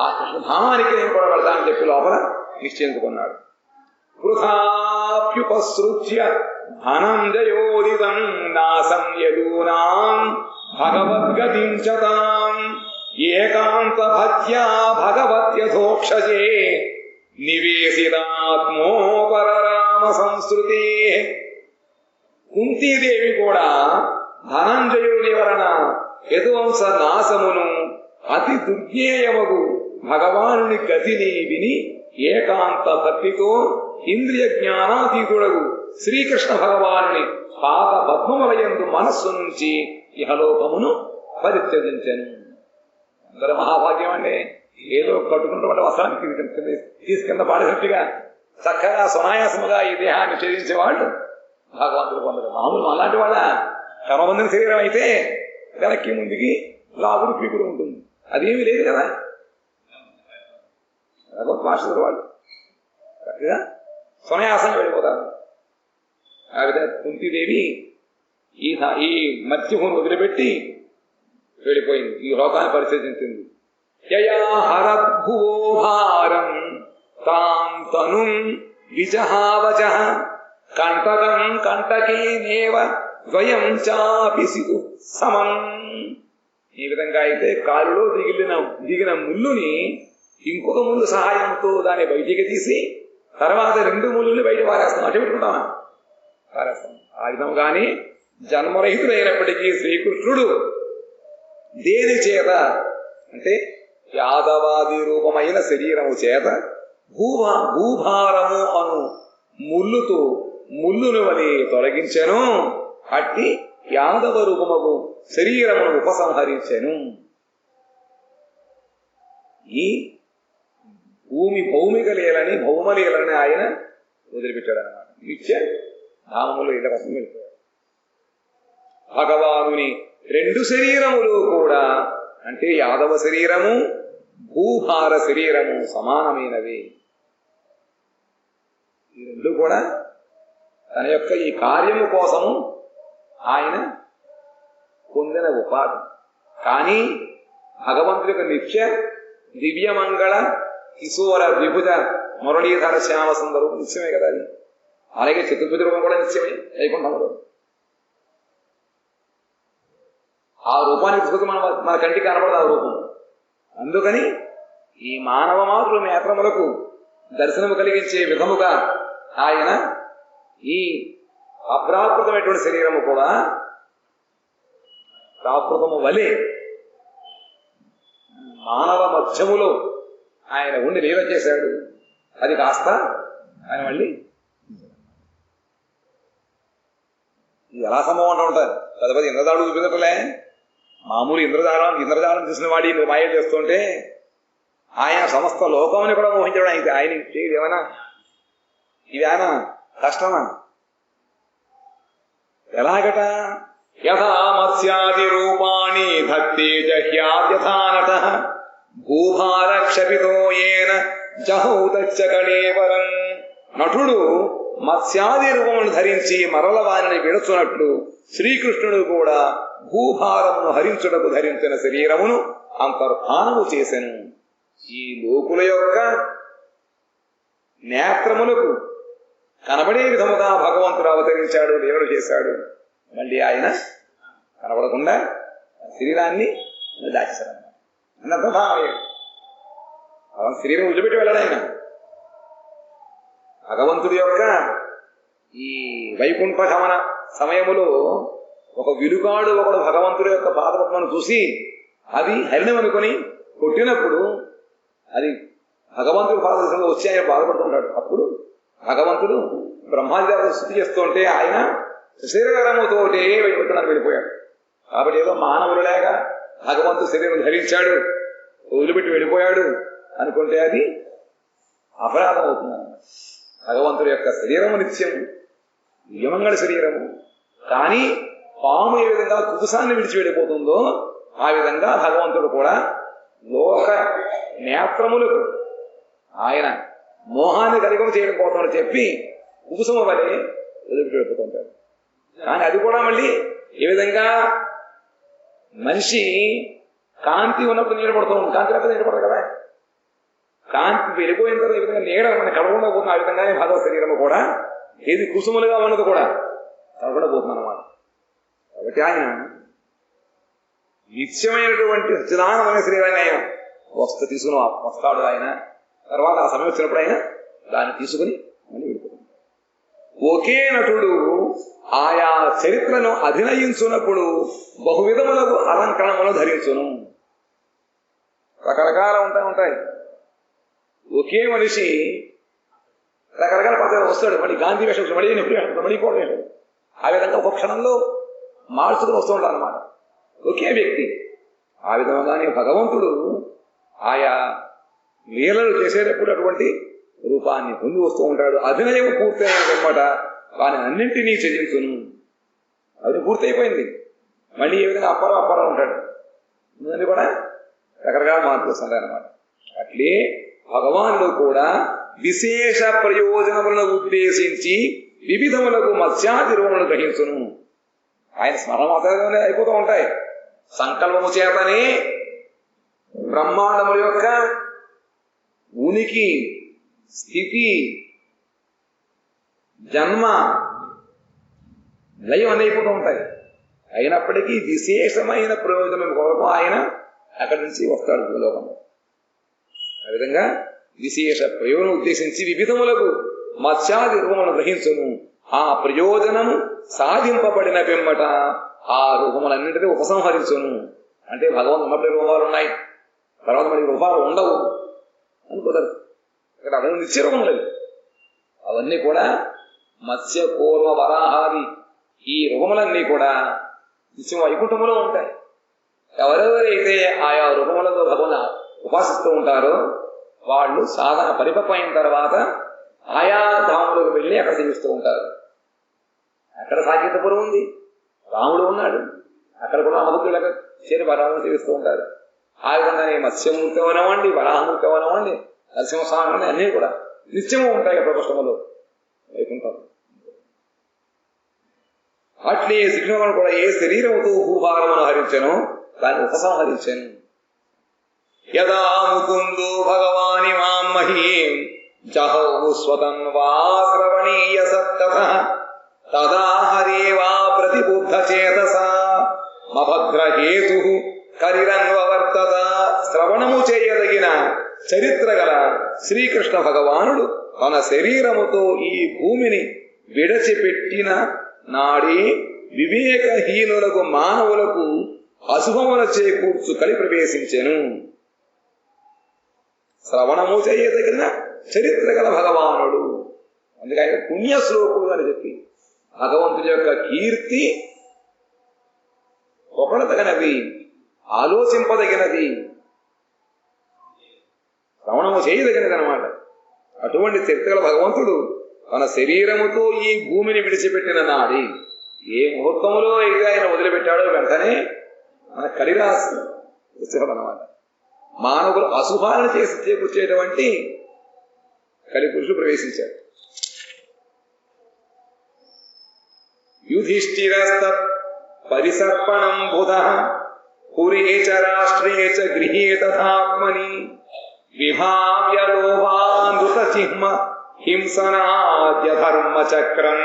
ఆ కృష్ణధామానికి నేను కూడా వెళ్తానని చెప్పి లోపల నిశ్చయించుకున్నాడు. వృథాప్యుపసృత్య ధనంజయోదితం నాసం యదూనాం భగవద్గతిం చ తాం ఏకాంత భక్త్యా భగవత్యథోక్షజే నివేశితాత్మో పరరామ సంస్కృతే. కుంతీదేవి కూడా ధనంజయుని వలన యదువంశ నాశమును అతి దుర్జ్ఞేయమగు భగవానుని గతిని విని ఏకాంత భక్తితో ఇంద్రియ జ్ఞానాతీతుడగు శ్రీకృష్ణ భగవానుని పాద పద్మములయందు మనస్సు నుంచి ఇహలోకమును పరిత్యజించెను. అందరూ మహాభాగ్యం అండి. ఏదో కట్టుకుంటే వాళ్ళ వస్త్రానికి తీసుకెళ్ళ పాడేటట్టుగా చక్కగా సునాయాసముగా ఈ దేహాన్ని ఛేదించేవాళ్ళు భగవంతుడు పొందరు. మామూలు అలాంటి వాళ్ళ కర్మబంధన శరీరం అయితే వెనక్కి ముందుకి లాగుడు పీకుడు ఉంటుంది. అదేమీ లేదు కదా. భగవద్వాసుడు వాళ్ళు చక్కగా సునాయాసంగా వెళ్ళిపోతారు. ఆ విధంగా కుంతీదేవి ఈ మత్స్యభూమిని వదిలిపెట్టి వెళ్ళిపోయింది, ఈ లోకాన్ని పరిశీలించింది. యయా హరద్భువో భారం తాం తనుం విజహావచః కంటకం కంటకేనేవ ద్వయం చాపి సితు సమం. ఈ విధంగా అయితే కాలులో దిగిన ముళ్ళుని ఇంకొక ముళ్ళు సహాయంతో దాన్ని బయటికి తీసి తర్వాత 2 ముళ్ళుని బయట పారేస్తాం. అటు పెట్టుకుంటామా? పారేస్తాం. ఆ విధంగానే జన్మరహితుడైనప్పటికీ శ్రీకృష్ణుడు దేని చేత అంటే యాదవాది రూపమైన శరీరము చేత భూభారము అను ముళ్ళుతో ముళ్ళును వలె తొలగించెను. అట్టి యాదవ రూపముకు శరీరమును ఉపసంహరించెను. ఈ భౌమలీలని ఆయన వదిలిపెట్టాడు అన్నమాట. నిత్య ధామములు ఇళ్ళ కోసం వెళ్ళిపోయాడు. భగవానుని 2 శరీరములు కూడా అంటే యాదవ శరీరము భూభార శరీరము సమానమైనవి. ఈ 2 కూడా తన యొక్క ఈ కార్యము కోసము ఆయన పొందిన ఉపాధి. కానీ భగవంతుడి యొక్క నిత్య దివ్యమంగళ కిశోర విభుజ మురళీధర శ్యామ సుందరం నిత్యమే కదా. అది అలాగే చతుర్భుజ రూపం కూడా నిత్యమే వైకుంఠంలో. ఆ రూపానికి చూసి మన కంటికి కనబడదు ఆ రూపం. అందుకని ఈ మానవ మాతృ నేత్రములకు దర్శనము కలిగించే విధముగా ఆయన ఈ అప్రాకృతమైనటువంటి శరీరము కూడా ప్రాకృతము వలె మానవ మధ్యములో ఆయన ఉండి లీల చేశాడు. అది కాస్త ఆయన మళ్ళీ ఎలా సంభవం అంటూ ఉంటారు. పది ఇంద్రదాడు చూపించటలే మామూలు ఇంద్రజాలం చూసిన వాడి నువ్వు మాయ చేస్తుంటే ఆయన సమస్త లోకముని కూడా మోహించడం ఆయన చేయడు. ఏమైనా ఇవేనా కష్టమా? ఎలాగట? యథా మత్స్యాది రూపాణి భక్తి జహ్యాద్యథానట భూభారక్షపితో ఏన జహౌతచ్చ కళేవరం. నటుడు మత్స్యాది రూపమును ధరించి మరల వారిని విడచున్నట్లు శ్రీకృష్ణుడు కూడా భూభారమును హరించుటకు ధరించిన శరీరమును అంతర్ధానము చేసెను. ఈ లోకుల యొక్క నేత్రములకు కనబడే విధముగా భగవంతుడు అవతరించాడు, లీలలు చేశాడు. మళ్ళీ ఆయన కనబడకుండా శరీరాన్ని దాచేశాడు. అన్నర్థానయ్యాడు. శరీరం వదిలిపెట్టి వెళ్ళాడు ఆయన. భగవంతుడి యొక్క ఈ వైకుంఠ గమన సమయములో ఒక విలుకాడు ఒకడు భగవంతుడి యొక్క పాదపద్మను చూసి అది హరిణం అనుకుని కొట్టినప్పుడు అది భగవంతుడి పాదదర్శనంలో వచ్చి ఆయన బాధపడుతుంటాడు. అప్పుడు భగవంతుడు బ్రహ్మాదేవత స్థుతి చేస్తుంటే ఆయన శరీరముతోటే వెళ్ళిపోతున్నాడు, వెళ్ళిపోయాడు. కాబట్టి ఏదో మానవులు లేక భగవంతుడు శరీరం ధరించాడు, వదిలిపెట్టి వెళ్ళిపోయాడు అనుకుంటే అది అపరాధం అవుతుంది. భగవంతుడి యొక్క శరీరము నిత్యము యమంగళ శరీరము. కానీ పాము ఏ విధంగా కుకుసాన్ని విడిచి వెళ్ళిపోతుందో ఆ విధంగా భగవంతుడు కూడా లోక నేత్రములకు ఆయన మోహాన్ని కలిగం చేయడం కోసం చెప్పి కుకుసము వలె వదిలిపెట్టి వెళ్ళిపోతుంటాడు. కానీ అది కూడా మళ్ళీ ఏ విధంగా మనిషి కాంతి ఉన్నప్పుడు నీడపడుతూ ఉంటుంది, కాంతి లేకపోతే నీడపడదు కదా. కాంతి వెళ్ళిపోయిన తర్వాత ఏ విధంగా నీడ మన కలవకుండా పోతుంది, ఆ విధంగానే భగవత్ శరీరము కూడా ఏది కుసుములుగా ఉన్నది కూడా కలవకుండా పోతుంది అన్నమాట. కాబట్టి ఆయన నిత్యమైనటువంటి సచ్చిదానమైన శరీరాన్ని ఆయన తీసుకుని వస్తాడు. ఆయన తర్వాత ఆ సమయం వచ్చినప్పుడు ఆయన దాన్ని తీసుకుని మళ్ళీ వెళ్ళిపోతుంది. ఒకే నటుడు ఆయా చరిత్రను అభినయించున్నప్పుడు బహువిధములకు అలంకరణములు ధరించును. రకరకాల ఉంటాయి. ఒకే మనిషి రకరకాల పద్ధతి వస్తాడు. మళ్ళీ గాంధీ వేషం మళ్ళీ కూడా వేషం, ఆ విధంగా ఒక క్షణంలో మార్చుకుని వస్తూ ఉంటాడు అన్నమాట ఒకే వ్యక్తి. ఆ విధంగానే భగవంతుడు ఆయా లీలలు చేసేటప్పుడు అటువంటి రూపాన్ని పొంది వస్తూ ఉంటాడు. అభినయం పూర్తయినమాట వాని అన్నింటినీ చెల్లించును. అది పూర్తయిపోయింది. మళ్ళీ ఏ విధంగా అప్పారం ఉంటాడు. ముందు కూడా రకరకాల మార్పులు వస్తుంటాయి అన్నమాట. అట్లే భగవానుడు కూడా విశేష ప్రయోజనములను ఉద్దేశించి వివిధములకు మత్స్యాది రూపములను గ్రహించును. ఆయన స్మరణ మాత్రమే అయిపోతూ ఉంటాయి. సంకల్పము చేతనే బ్రహ్మాండముల యొక్క ఉనికి, స్థితి, జన్మ, లయం అయిపోతూ ఉంటాయి. అయినప్పటికీ విశేషమైన ప్రయోజనం కొరకు ఆయన అక్కడి నుంచి వస్తాడు భూలోకంలో. ఆ విధంగా విశేష ప్రయోజనం ఉద్దేశించి వివిధములకు మత్స్యాది రూపములను గ్రహించును. ఆ ప్రయోజనము సాధింపబడిన పిమ్మట ఆ రూపములన్నింటినీ ఉపసంహరించును. అంటే భగవంతుడు ఉన్నప్పుడు రూపాలు ఉన్నాయి, తర్వాత మనకి రూపాలు ఉండవు అనుకోదారు. ఇక్కడ అవన్నీ నిత్య రూపములు. అవన్నీ కూడా మత్స్య కూర్మ వరాహాది ఈ రూపములన్నీ కూడా నిత్యం వైకుంఠములో ఉంటాయి. ఎవరెవరైతే ఆయా రూపములతో భగవంతుని ఉపాసిస్తూ ఉంటారో వాళ్ళు సాధన పరిపక్వమైన తర్వాత ఆయా ధాములకు వెళ్ళి అక్కడ సేవిస్తూ ఉంటారు. అక్కడ సాకేతపురం ఉంది, రాముడు ఉన్నాడు, అక్కడ కూడా అమభక్తులకు చేరి వరాహం సేవిస్తూ ఉంటారు. ఆ విధంగానే మత్స్యమూర్తి అవనవ్వండి, వరాహమూర్తి అవనవ్వండి, నరసింహస్వామి అన్నీ కూడా నిత్యము ఉంటాయి ప్రపంచంలో వైకుంఠం. అట్లే శ్రీకృష్ణుడు కూడా ఏ శరీరముతో భూభారమును హరించను దాన్ని ఉపసంహరించాను. యదా ముకుందో భగవాని మాం మహీం జహౌ స్వతన్వా శ్రవణీయ సత్తథ తదా హరేవా ప్రతిబుద్ధ చేతసా మభద్రహేతు కరిరన్వవర్తత. శ్రవణము చేయదగిన చరిత్ర గల శ్రీకృష్ణ భగవానుడు తన శరీరముతో ఈ భూమిని విడచిపెట్టిన నాడే వివేకహీనులకు మానవులకు అశుభముల చేకూర్చు కలి ప్రవేశించెను. శ్రవణము చేయదగిన చరిత్ర గల భగవానుడు, అందుకే ఆయన పుణ్యశ్లోకుడు అని చెప్పి భగవంతుడి యొక్క కీర్తి ఒకళ్ళతగనది ఆలోచింపదగినది, శ్రవణము చేయదగినది అన్నమాట. అటువంటి శక్తిగల భగవంతుడు తన శరీరముతో ఈ భూమిని విడిచిపెట్టిన నాడి ఏ ముహూర్తంలో అయితే ఆయన వదిలిపెట్టాడో వెంటనే మన కలిరాశి అన్నమాట. మానవులు అశుభాలను చేసి చేకూర్చేటువంటి కలిపురుషుడు ప్రవేశించాడు. యుధిష్ఠిరస్త పరిసర్పణం బుధ పురే చ రాష్ట్రే చ గృహే తథాత్మని విభావ్య లోభానృత జిహ్మ హింసనాద్య ధర్మ చక్రం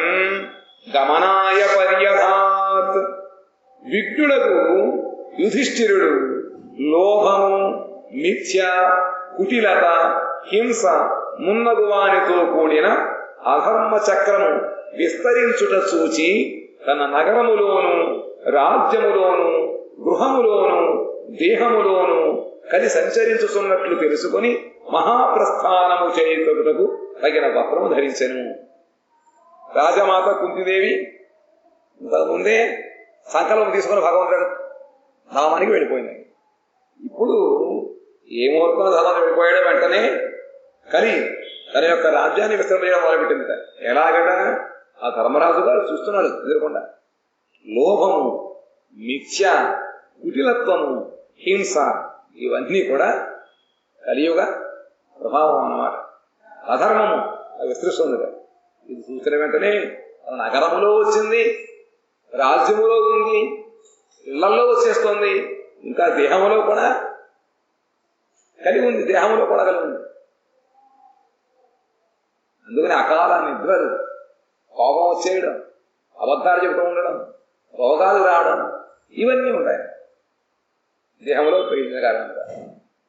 గమనాయ పర్యధాత్. విఘ్నులకు యుధిష్ఠిరుడు లోభము, మిథ్య, కుటిలత, హింస మున్నగు వానితో కూడిన అధర్మ చక్రము విస్తరించుట చూచి తన నగరములోను, రాజ్యములోను, గృహములోను, దేహములోను కలి సంచరించుతున్నట్లు తెలుసుకొని మహాప్రస్థానము చేయుటకు తగిన వస్త్రము ధరించెను. రాజమాత కుంతిదేవి ఇంతకుముందే సంకల్పం తీసుకుని భగవంతుడు ధామానికి వెళ్ళిపోయింది. ఇప్పుడు ఏ ముహూర్తంలో ధామానికి వెళ్ళిపోయాడో వెంటనే కలి తన యొక్క రాజ్యాన్ని విస్తరించడం మొదలుపెట్టింది. ఎలాగట? ఆ ధర్మరాజు గారు చూస్తున్నాడు ఎదురకుండా. లోభము, మిథ్య, కుటిలత్వము, హింస ఇవన్నీ కూడా కలియుగ ప్రభావం అన్నమాట. అధర్మము విస్తరిస్తుంది. ఇది చూసిన వెంటనే నగరములో వచ్చింది, రాజ్యములో ఉంది, ఇళ్లలో వచ్చేస్తుంది, ఇంకా దేహములో కూడా కలిగి ఉంది, దేహంలో కూడా కలిగి ఉంది. అందుకని అకాల నిద్రలు, కోపం వచ్చేయడం, అబద్ధాలు చెబుతూ ఉండడం, రోగాలు రావడం ఇవన్నీ ఉంటాయి దేహంలో ప్రయోజన కారణంగా.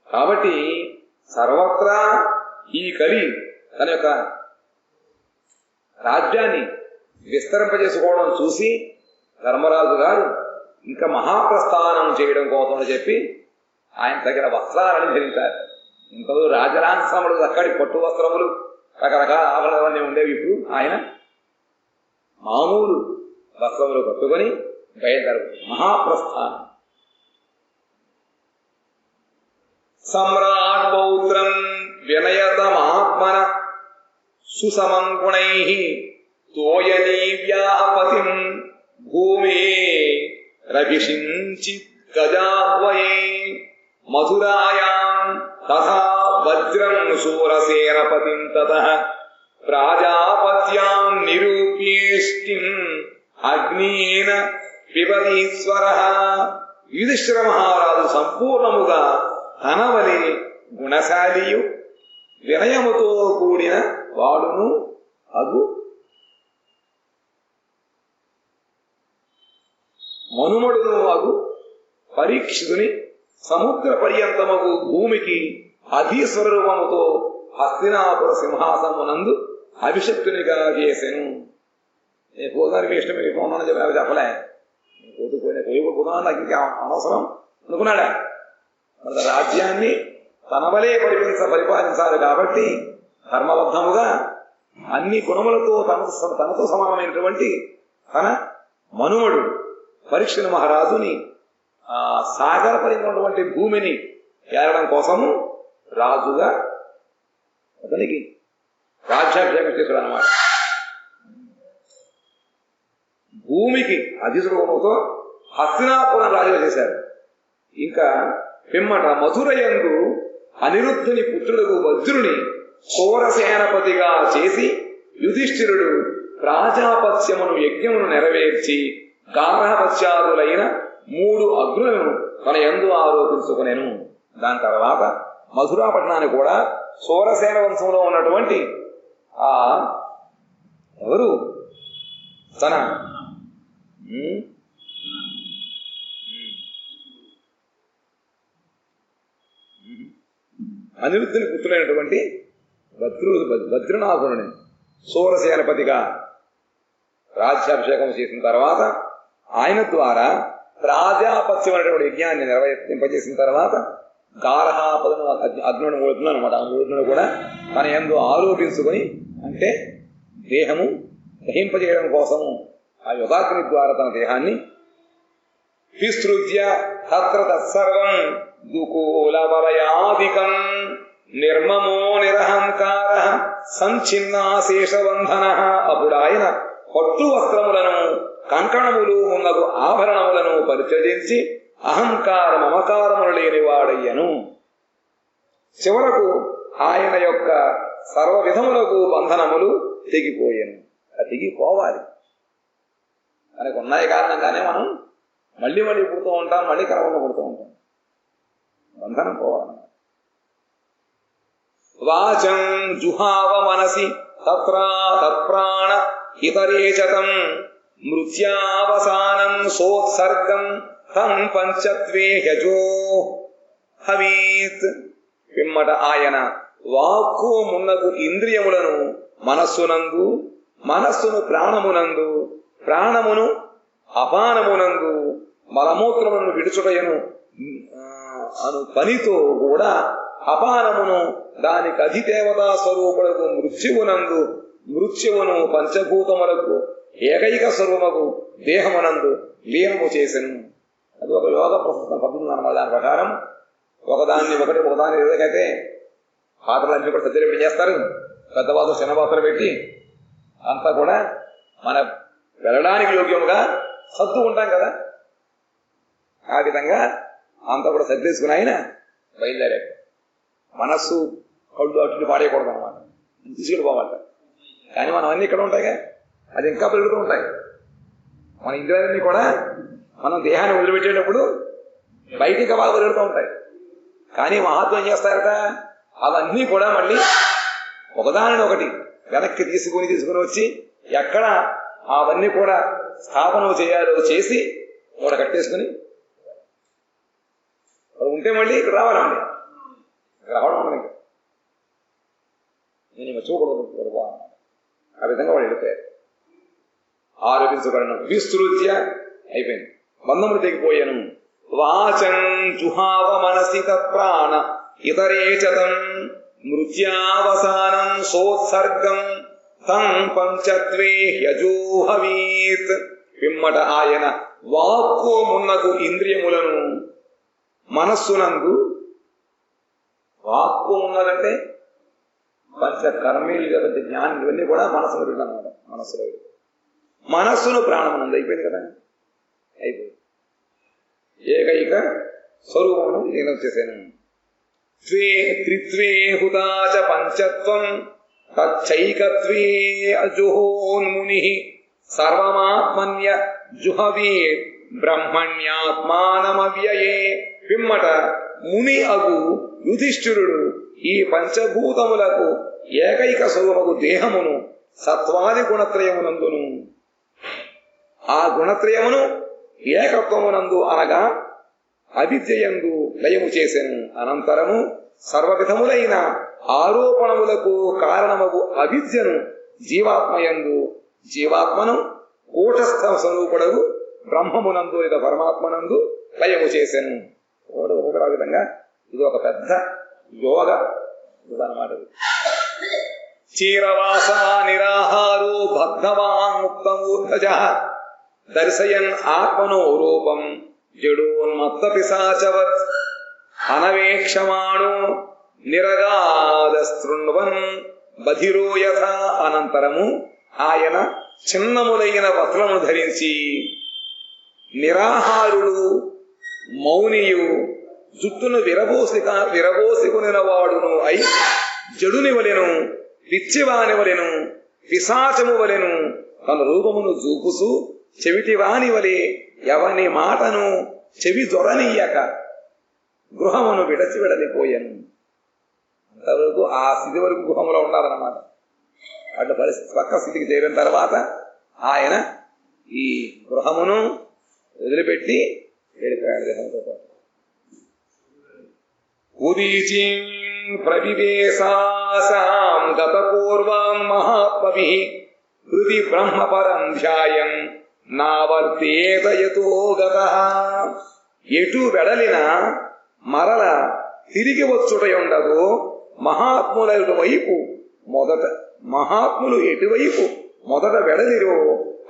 కాబట్టి సర్వత్రా ఈ కలి తన యొక్క రాజ్యాన్ని విస్తరింపజేసుకోవడం చూసి ధర్మరాజు గారు ఇంకా మహాప్రస్థానం చేయడం కోసం అని చెప్పి ఆయన తగిన వస్త్రాలను ధరించారు. ఇంతలో రాజరాంశములు అక్కడి పట్టు వస్త్రములు రకరకాల ఆభరణాలన్నీ ఉండేవి. ఇప్పుడు ఆయన మామూలు వస్త్రములు కట్టుకొని బయలుదేరు మహాప్రస్థానం. సమ్రాట్ పౌత్రం వినయతమాత్మన సుసమం గుణైః తోయనీవ్యాపతిం భూమే రభిషించిత్ గజాహ్వయే మధురాయాం తథా వజ్రం శూరసేనపతిం తతః ప్రాజాపత్యాం నిరూప్యేష్టిం అగ్నేన పిబదీశ్వరః. యుధిష్ఠిర మహారాజు సంపూర్ణముగా తనవలి గుణశాలియు వినయముతో కూడిన వాడును అగు మనుమడును అగు పరీక్షితుని సముద్ర పర్యంతమగు భూమికి అధీశ్వర రూపముతో హస్తినాపుర సింహాసనమునందు అభిషక్తునిగా చేసెను. నేను పోదానికి ఇష్టం అయిపోన్నాను చెప్పలే, పోయిపోతున్నా నాకు ఇంకా అనవసరం అనుకున్నాడా? మన రాజ్యాన్ని తనవలే పరిపాలించాలి కాబట్టి ధర్మబద్ధముగా అన్ని గుణములతో తనతో సమానమైనటువంటి తన మనుమడు పరీక్షణ మహారాజుని సాగర పరిగినటువంటి భూమిని ఏరడం కోసము రాజుగా అతనికి రాజ్యాభిషేకం చేశాడు అన్నమాట. భూమికి అధిశ్రవముతో హస్తినాపురం రాజుగా చేశారు. ఇంకా పిమ్మట మధురయందు అనిరుద్ధుని పుత్రుడు వజ్రుని సోరసేనపతిగా చేసి యుధిష్ఠిరుడు ప్రాజాపత్యమును యజ్ఞమును నెరవేర్చి గార్హపత్యాదులైన 3 అగ్నులను తన యందు ఆరోపించుకునేను. దాని తర్వాత మధురాపట్నాన్ని కూడా సోరసేన వంశంలో ఉన్నటువంటి ఎవరు తన అనిరుద్ధుని పుత్రులైనటువంటి వజ్రనాథుని సోరసేనపతిగా రాజ్యాభిషేకం చేసిన తర్వాత ఆయన ద్వారా ప్రాజాపత్యం అనేటువంటి యజ్ఞాన్ని నిర్వర్తింపజేసిన తర్వాత గార్హాపదను అగ్నుడు మూడుతున్నా అనమాట. ఆ మూడును కూడా తన యందు ఆరోపించుకొని, అంటే దేహము దహింపజేయడం కోసము ఆ యోగాగ్ని ద్వారా తన దేహాన్ని విసృజ్య తత్ర తత్సర్వం దుకూలవలయాదికం నిర్మమో నిరహంకార సంచిన్నాశేషబంధన. అప్పుడు ఆయన పట్టు వస్త్రములను కంకణములు ఉన్నగు ఆభరణములను పరిత్యజించి అహంకార మమకారములు లేనివాడయ్యను. చివరకు ఆయన యొక్క సర్వ విధములకు బంధనములు తెగిపోయాను. అది తెగిపోవాలి. మనకు ఉన్నాయి కారణంగానే మనం మళ్ళీ మళ్ళీ పుడుతూ ఉంటాం, మళ్ళీ కర్మలు పుడుతూ ఉంటాం. బంధనం పోవాలన్నమాట. వాచం జుహావ మనసి తత్ప్రాణ ఇతరేచతం మృత్యావసానం సోత్సర్గం తం పంచత్వే యజో హవీత్. పిమ్మట ఆయన వాక్కు మున్నగు ఇంద్రియములను మనస్సునందు, మనస్సును ప్రాణమునందు, ప్రాణమును అపానమునందు, మలమూత్రములను విడుచుటయను అను పనితో కూడా అపానమును దానికి అధిదేవతా స్వరూపులకు మృత్యువునందు, మృత్యువును పంచభూతములకు ఏకైక స్వరూపకు దేహమునందు లీనము చేసెను. అది ఒక యోగ ప్రస్తుతం పద్ధతి అన్నమాట. దాని ప్రకారం ఒకదాన్ని ఏదైతే పాత్రలన్నీ కూడా సజ్జలు పెట్టి చేస్తారు, పెద్ద పాత్ర చిన్న పాత్ర పెట్టి అంతా కూడా మన వెళ్ళడానికి యోగ్యముగా సత్తు ఉంటాం కదా, ఆ విధంగా అంతా కూడా సర్దేసుకుని ఆయన బయలుదేరాడు. మనస్సు కళ్ళు అట్లు పాడేయకూడదు అనమాట, తీసుకెళ్ళిపోవాలంట. కానీ మనం అన్నీ ఇక్కడ ఉంటాయిగా, అది ఇంకా పెరుగుతూ ఉంటాయి. మన ఇంద్రియాలన్నీ కూడా మనం దేహాన్ని వదిలిపెట్టేటప్పుడు బయటికి ఇంకా బాగా పెరుగుతూ ఉంటాయి. కానీ మహాత్మ ఏం చేస్తారట, అవన్నీ కూడా మళ్ళీ ఒకదానిని ఒకటి వెనక్కి తీసుకుని వచ్చి ఎక్కడ అవన్నీ కూడా స్థాపన చేయాలో చేసి మూడ కట్టేసుకుని ఉంటే మళ్ళీ ఇక్కడ రావాలండి. ఇక్కడ రావడం ఉండదు, నేను మర్చిపోకూడదు. ఆ విధంగా వాడు వెళ్ళిపోయారు. ఆరోపించబడిన విస్తృత్య అయిపోయింది, బంధములు తెగిపోయాను. వాచం జుహావ మనసి తత్ప్రాణ ఇతరేచతం మృత్యావసానం సోత్సర్గం తం పంచత్వే యజోహవీత్. పిమ్మట ఆయన వాక్కు మున్నగు ఇంద్రియములను మనస్సునందు, వాక్కు ఉన్నదంటే పంచ కర్మేలు, జ్ఞానం, ఇవన్నీ కూడా మనస్సును పెట్టాలన్నమాట. మనస్సులో మనస్సును ప్రాణమునందు అయిపోయింది కదా, అయిపోయింది. ఏకైక స్వరూపమును నేను చేశాను. త్రిత్వే హుతాచ పంచత్వం తచ్చైకత్వే అజుహోన్ముని సర్వమాత్మన్య జుహవే బ్రహ్మణ్యాత్మానమవ్యయే. పిమ్మట ముని అగు యుధిష్ఠిరుడు ఈ పంచభూతములకు ఏకైక స్వరూపము దేహమును సత్వాది గుణత్రయమునందును, ఆ గుణత్రయమును ఏకత్వమునందు అనగా అవిద్యయందు లయము చేసెను. అనంతరము సర్వవిధములైన ఆరోపణములకు కారణమగు అవిద్యను జీవాత్మయందు, జీవాత్మను కూటస్థ స్వరూపుడగు బ్రహ్మమునందు లేదా పరమాత్మనందు లయము చేసెను. ఒక విధంగా ఇది ఒక పెద్ద యోగ అన్నమాట. చీరవాస నిరాహారో భగ్నవాన్ముక్తమూర్ధజ దర్శయన్ ఆత్మనో రూపం జడోన్మత్త పిశాచవత్ అనవేక్షమాణో నిరగాదశృణ్వన్ బధిరో యథ. అనంతరము ఆయన చిన్నములైన వస్త్రమును ధరించి నిరాహారుడు, మౌనియు, జుట్టును విరబోసుకునిన వాడును అయి జడుని వలెను, పిచ్చివాని వలెను, పిశాచము వలెను తన రూపమును చూపుసు చెవిటివాని వలె ఎవని మాటను చెవి దొరనీయక గృహమును విడచి విడలిపోయాను. అంతవరకు ఆ స్థితి వరకు గృహంలో ఉండాలన్నమాట. అట్లా పరిస్థితి పక్క స్థితికి చేరిన తర్వాత ఆయన ఈ గృహమును వదిలిపెట్టి వెళ్ళిపోయాడు దేహంతో పాటు. ఉదీచీ ప్రవివేశాసాం గతపూర్వం మహాత్మభిః హృది బ్రహ్మపరం ధ్యాయన్ నావర్తేత యతో గతః. ఎటు వెడలిన మరల తిరిగి వచ్చుటయుండదు. మహాత్ముల వైపు మొదట, మహాత్ములు ఎటువైపు మొదట వెడలిరో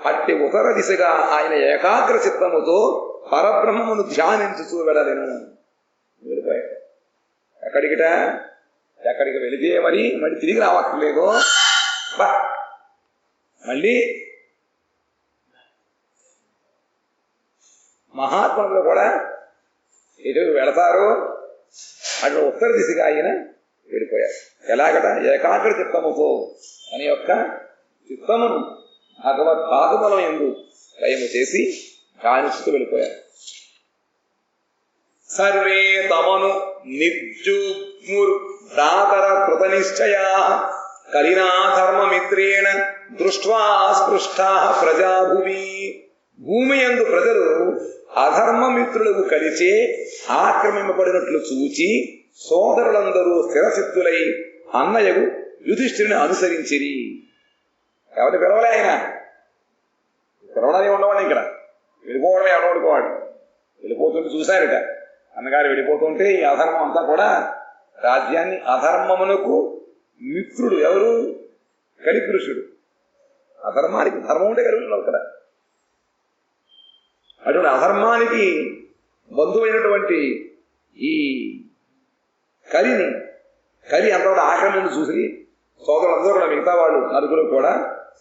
అట్టి ఉత్తర దిశగా ఆయన ఏకాగ్ర చిత్తముతో పరబ్రహ్మమును ధ్యానించుతూ వెళ్ళలేను. వెళ్ళిపోయాడు. ఎక్కడికి వెళితే మళ్ళీ తిరిగి రావట్లేదు. మళ్ళీ మహాత్ములు కూడా ఎటు వెళతారు, అటు ఉత్తర దిశగా ఆయన వెళ్ళిపోయారు. ఎలాగట? ఏకాగ్ర చిత్తముతో అని యొక్క చిత్తమును భగవత్ పాదముల యందు లయము చేసి ధ్యానిస్తూ వెళ్ళిపోయారు. సర్వే తమను నిర్జుగ్ముర్భ్రాతర కృత నిశ్చయా కలినా ధర్మమిత్రేణ దృష్ట్వా స్పృష్టా ప్రజాభూమి. భూమి యందు ప్రజలు అధర్మమిత్రులకు కలిచే ఆక్రమింపబడినట్లు చూచి సోదరులందరూ స్థిరచిత్తులై అన్నయ్యకు యుధిష్ఠిరుని అనుసరించిరి. ఎవరి పిలవలే ఆయన, పిలవడానే ఉండవాడు. ఇక్కడ వెళ్ళిపోవడమే ఎవడోడుకోవాడు. వెళ్ళిపోతుంటే చూశారట, అన్నగారు వెళ్ళిపోతుంటే ఈ అధర్మం అంతా కూడా రాజ్యాన్ని, అధర్మమునకు మిత్రుడు ఎవరు? కలిపురుషుడు. అధర్మానికి ధర్మం ఉంటే కలుగుతున్నావు కదా. అటువంటి అధర్మానికి బంధువైనటువంటి ఈ కలి అంతవరకు ఆక్రమణ చూసి సోదరులందరూ కూడా, మిగతా వాళ్ళు నలుగురు కూడా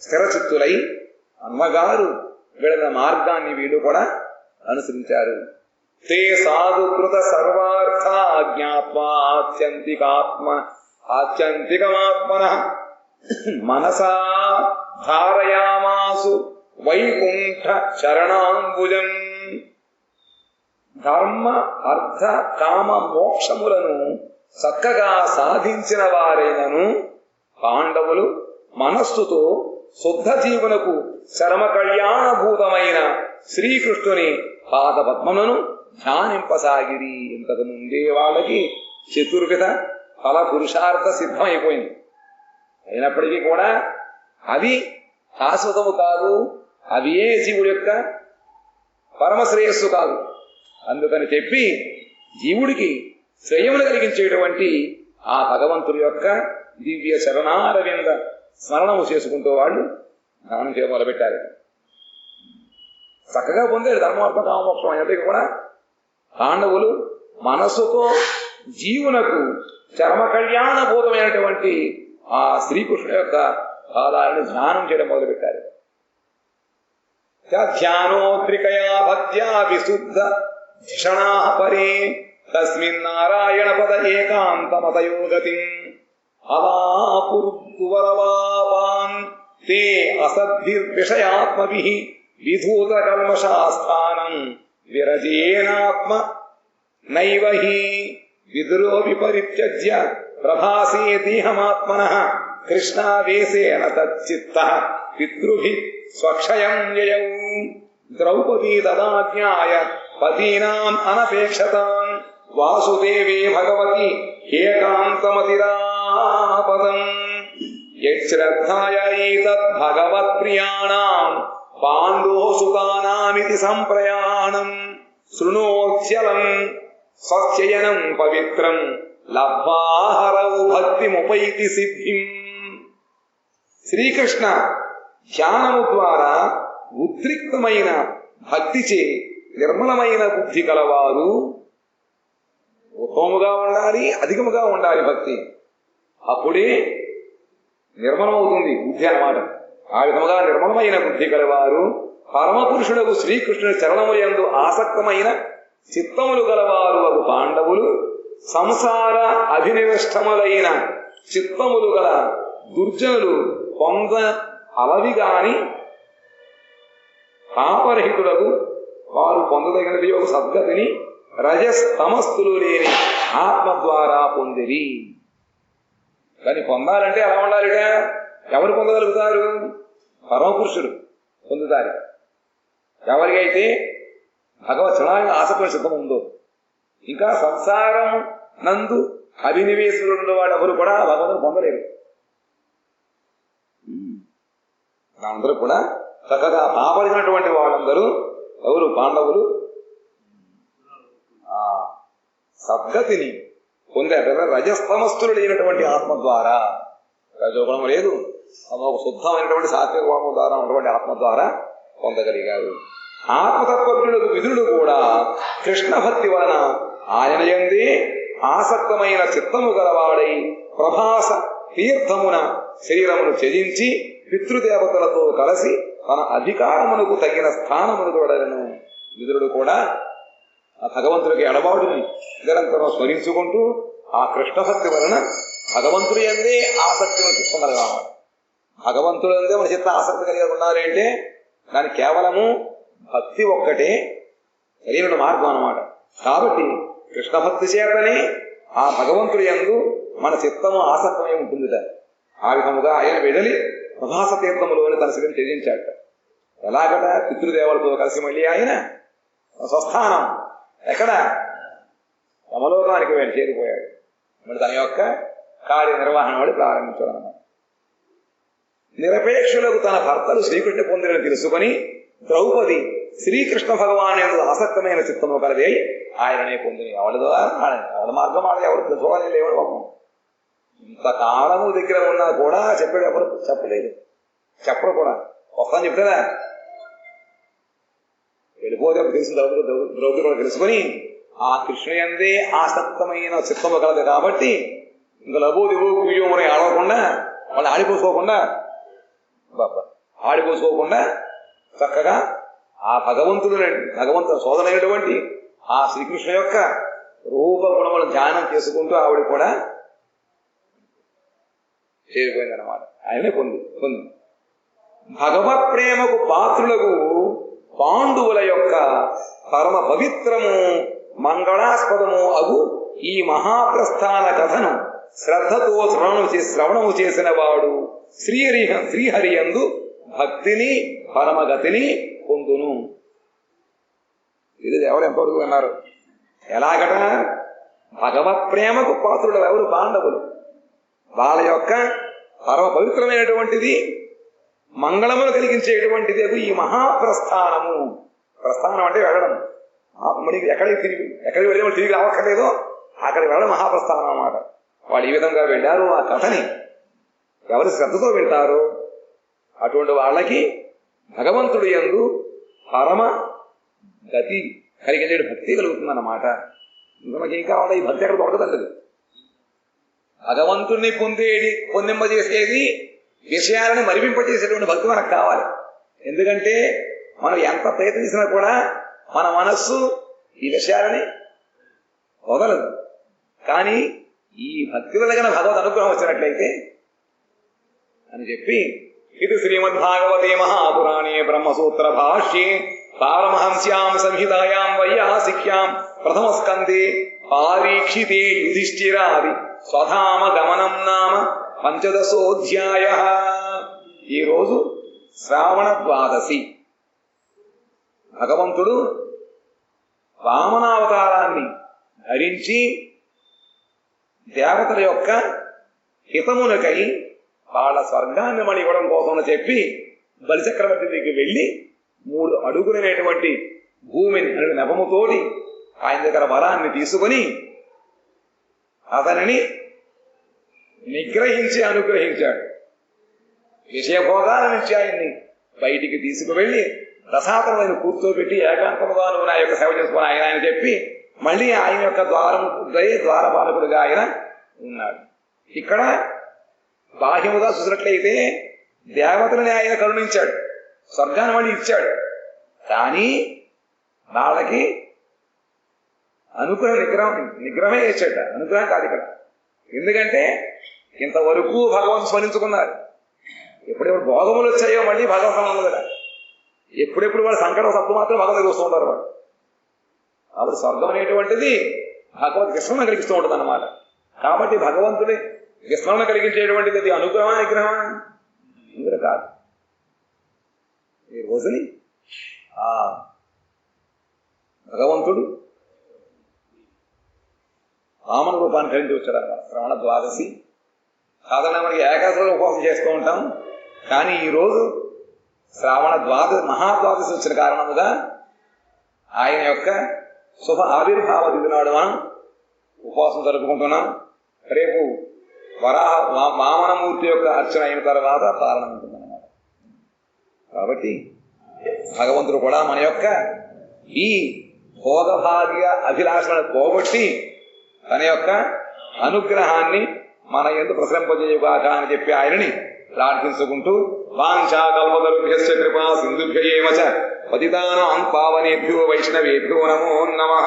స్థిరచిత్తులై అమ్మగారు వెళ్ళిన మార్గాన్ని వీళ్ళు కూడా అనుసరించారు. తే సాధుకృత సర్వార్థ జ్ఞాత్వా ఆత్యంతికమాత్మన మనసా ధారయామాసు వైకుంఠ శరణాంబుజం. ధర్మ అర్థ కామ మోక్షములను చక్కగా సాధించిన వారైనను పాండవులు మనస్సుతో శుద్ధ జీవనకు చరమ కళ్యాణభూతమైన శ్రీకృష్ణుని పాదపద్మములను ధ్యానింపసాగిరి. ఇంతకు ముందే వాళ్ళకి చతుర్విధ ఫల పురుషార్థ సిద్ధమైపోయింది. అయినప్పటికీ కూడా అవి శాశ్వతము కాదు, అవి ఏ జీవుడి యొక్క పరమశ్రేయస్సు కాదు. అందుకని చెప్పి జీవుడికి శ్రేయమును కలిగించేటువంటి ఆ భగవంతుడి యొక్క దివ్య శరణారవింద స్మరణము చేసుకుంటూ వాళ్ళు ధ్యానం చేయ మొదలుపెట్టారు. చక్కగా పొందారు ధర్మార్థ కామోక్షం. అయినప్పటికీ కూడా పాండవులు మనస్సుతో జీవునకు చర్మ కళ్యాణభూతమైనటువంటి ఆ శ్రీకృష్ణుని యొక్క పాదాలను ధ్యానం చేయడం మొదలుపెట్టారు. ధ్యానోద్రికయా భక్త్యా విశుద్ధ ధిషణా పరే తస్మిన్నారాయణ పద ఏకాంతమతయో గతిం అవాకురువరవాపాన్ తే అసద్భిర్విషయాత్మభిః విధూత కల్మషాస్థానం విరజేనాత్మ నైవహి విదురో విపరిత్యజ్య ప్రభాసేతిహమాత్మనః కృష్ణావేశేన తచ్చిత్తః పితృభిః స్వక్షయం యయౌ. ద్రౌపదీ తదాజ్ఞాయ పతీనాం అనపేక్షతాం వాసుదేవే భగవతి ఏకాంతమతిరాపదం. యశ్రద్ధాయైతద్భగవత్ప్రియాణాం పాండోసుతానామితి సంప్రయాణం శృణోత్స్యలం స్వస్యయనం పవిత్రం లబ్ధ్వాహరౌ భక్తిముపైతి సిద్ధిం. శ్రీకృష్ణ ధ్యానము ద్వారా ఉద్రిక్తమైన భక్తిచే నిర్మలమైన బుద్ధి కలవారు ఉత్తమముగా ఉండాలి, అధికముగా ఉండాలి భక్తి. అప్పుడే నిర్మలమవుతుంది బుద్ధి అన్నమాట. ఆ విధముగా నిర్మలమైన బుద్ధి కలవారు పరమపురుషుడకు శ్రీకృష్ణుని చరణముయందు ఆసక్తమైన చిత్తములు గలవారు అగు పాండవులు సంసార అభినివిష్టములైన చిత్తములు గల దుర్జనులు పొంద అలవి గాని పాపరహితులకు వారు పొందదగినది ఒక సద్గతిని రజస్తమస్తులు లేని ఆత్మ ద్వారా పొందిరి. కానీ పొందాలంటే ఎలా ఉండాలిట? ఎవరు పొందగలుగుతారు? పరమపురుషుడు పొందుతారు. ఎవరికైతే భగవత్ చరణానికి ఆసక్తి సిద్ధం ఉందో, ఇంకా సంసారం నందు అభినివేశులు ఉన్నవాడు ఎవరు కూడా భగవంతుడు పొందలేరు. అందరూ కూడా చక్కగా పాపడినటువంటి వాళ్ళందరూ ఎవరు? పాండవులు సద్గతిని పొందారు. రజస్తమస్తులు లేనటువంటి ఆత్మ ద్వారా, రజోగుణం లేదు, ఒక శుద్ధమైనటువంటి సాత్విక గుణం ద్వారా ఉన్నటువంటి ఆత్మ ద్వారా పొందగలిగారు. ఆత్మతత్వజ్ఞులకు విదురుడు కూడా కృష్ణ భక్తి వలన ఆయన యందే ఆసక్తమైన చిత్తము గలవాడై ప్రభాస తీర్థమున శరీరమును త్యజించి పితృదేవతలతో కలిసి తన అధికారమునకు తగిన స్థానమును తోడలను. విదురుడు కూడా ఆ భగవంతుడికి ఎడబాటుని నిరంతరం స్మరించుకుంటూ ఆ కృష్ణ భక్తి వలన భగవంతుడి యందే ఆసక్తిని చిత్తగలగాలి. భగవంతుడి యందే మన చిత్త ఆసక్తి కలిగి ఉండాలి అంటే దానికి కేవలము భక్తి ఒక్కటే కలిగిన మార్గం అన్నమాట. కాబట్టి కృష్ణ భక్తి చేతనే ఆ భగవంతుడి యందు మన చిత్తము ఆసక్తమై ఉంటుందిట. ఆ విధముగా ఆయన వెడలి ప్రభాస తీర్థములోని తన శరీరం త్యజించాట. ఎలాగట? పితృదేవులతో కలిసి మళ్ళీ ఆయన స్వస్థానం ఎక్కడ? యమలోకానికి వెళ్ళి చేరిపోయాడు. మరి తన యొక్క కార్యనిర్వహణ వాడు ప్రారంభించాడు అన్నమాట. నిరపేక్షులకు తన భర్తలు శ్రీకృష్ణ పొందినని తెలుసుకొని ద్రౌపది శ్రీకృష్ణ భగవాన్ యందు ఆసక్తమైన చిత్తము కలది ఆయననే పొందిని. ఎవరి ద్వారా ఎవరి మార్గం వాడు ఎవరు తెలుసుకోవాలి లేవడు పాపం. ఇంతకాలము దగ్గర ఉన్నా కూడా చెప్పాడు, ఎవరు చెప్పలేదు, చెప్పరు కూడా. వస్తాను చెప్తారా? వెళ్ళిపోతే తెలుసు. ద్రౌపది కూడా తెలుసుకొని ఆ కృష్ణుయందే ఆసక్తమైన చిత్తము కలదు కాబట్టి ఇంకా లబో దివో కుయ్యోమని ఆడవకుండా, వాళ్ళు ఆడిపోసుకోకుండా చక్కగా ఆ భగవంతుడు సోదరైనటువంటి ఆ శ్రీకృష్ణ యొక్క రూప గుణములను ధ్యానం చేసుకుంటూ ఆవిడ కూడా చేరిపోయిందన్నమాట. ఆయనే పొంది భగవత్ ప్రేమకు పాత్రులకు పాండువుల యొక్క పరమ పవిత్రము మంగళాస్పదము అగు ఈ మహాప్రస్థాన కథను శ్రద్ధతో శ్రవణము చేసిన వాడు శ్రీహరి యందు భక్తిని పరమగతిని పొందును. ఇది ఎవరు ఎంతవరకు అన్నారు? ఎలాగట? భగవత్ ప్రేమకు పాత్రుడు ఎవరు? పాండవులు. వాళ్ళ యొక్క పరమ పవిత్రమైనటువంటిది మంగళమును కలిగించేటువంటిది ఈ మహాప్రస్థానము. ప్రస్థానం అంటే వెళ్ళడం. మనకి ఎక్కడికి వెళ్ళి తిరిగి రావక్కర్లేదో అక్కడికి వెళ్ళడం మహాప్రస్థానం అన్నమాట. వాళ్ళు ఈ విధంగా వెళ్ళారు. ఆ కథని ఎవరు శ్రద్ధతో వింటారో అటువంటి వాళ్ళకి భగవంతుడు యందు పరమ గతి కలిగించే భక్తి కలుగుతుందన్నమాట. మనకి ఏం కావాలి? ఈ భక్తి ఎక్కడ దొరకదండి. భగవంతుడిని పొందింపజేసేది విషయాలను మరిపింపజేసేటువంటి భక్తి మనకు కావాలి. ఎందుకంటే మనం ఎంత ప్రయత్నించినా కూడా మన మనస్సు ఈ విషయాలని వదలదు. కానీ ఈ భక్తి వల్ల కన్నా భగవద్ అనుగ్రహం వచ్చినట్లయితే అని చెప్పి ఇది శ్రీమద్భాగవతే మహాపురాణే బ్రహ్మసూత్ర భాష్యే పారమహంస్యాం సంహితాయాం వైయాసిక్యాం ప్రథమస్కందే పారీక్షితే యుధిష్ఠిరాది స్వధామ గమనం నామ 15వ అధ్యాయః. ఈరోజు శ్రావణ ద్వాదశి. భగవంతుడు వామనావతారాన్ని ధరించి దేవతల యొక్క హితమునకై వాళ్ళ స్వర్గాన్ని మళ్ళీ ఇవ్వడం కోసం చెప్పి బలిచక్రవర్తి దగ్గరికి వెళ్ళి 3 అడుగులైనటువంటి భూమిని అనే నెపముతోటి ఆయన దగ్గర వరాన్ని తీసుకొని అతనిని నిగ్రహించి అనుగ్రహించాడు. విషయభోగాల నుంచి ఆయన్ని బయటికి తీసుకువెళ్ళి రసాతమైన కూర్చోబెట్టి ఏకాంతముగా నువ్వు నా యొక్క సేవ చేసుకుని ఆయన చెప్పి మళ్ళీ ఆయన యొక్క ద్వారపాలకుడిగా ఆయన ఉన్నాడు. ఇక్కడ బాహ్యముగా చూసినట్లయితే దేవతలని ఆయన కరుణించాడు, స్వర్గాన్ని మళ్ళీ ఇచ్చాడు. కానీ వాళ్ళకి నిగ్రహమే ఇచ్చాట. అనుగ్రహం కాదు ఇక్కడ. ఎందుకంటే ఇంతవరకు భగవంతు స్మరించుకున్నారు. ఎప్పుడెప్పుడు భోగములు వచ్చాయో మళ్ళీ భగవంతం ఉంది కదా. ఎప్పుడెప్పుడు వాళ్ళ సంకటం తప్పు మాత్రం భగవంతుడు చూస్తూ ఉంటారు వాళ్ళు. అప్పుడు స్వర్గం అనేటువంటిది భగవత్ విస్మరణ కలిగిస్తూ ఉంటుంది అన్నమాట. కాబట్టి భగవంతుడి విస్మరణ కలిగించేటువంటిది అది అనుగ్రహమా నిగ్రహమా? ఇందులో కాదు. ఈ రోజుని భగవంతుడు వామన రూపాన్ని ధరించి వచ్చాడు అన్నమాట. శ్రవణ ద్వాదశి. సాధారణంగా మనకి ఏకాదశిలో ఉపవాసం చేస్తూ ఉంటాం. కానీ ఈరోజు శ్రావణ మహాద్వాదశి వచ్చిన కారణముగా ఆయన యొక్క శుభ ఆవిర్భావ తిథి నాడు మనం ఉపవాసం జరుపుకుంటున్నాం. రేపు వామనమూర్తి యొక్క అర్చన అయిన తర్వాత ప్రారంభం ఉంటుందన్నమాట. కాబట్టి భగవంతుడు కూడా మన యొక్క ఈ భోగభాగ్య అభిలాషలను పోగొట్టి తన యొక్క అనుగ్రహాన్ని మన యందు ప్రసరింపజేయుగాక అని చెప్పి ఆయనని ప్రార్థించుకుంటూ వాంఛాకల్పతరుభ్యశ్చ కృపా సింధుభ్య ఏవ చ పతితానాం పావనేభ్యో వైష్ణవేభ్యో నమో నమః.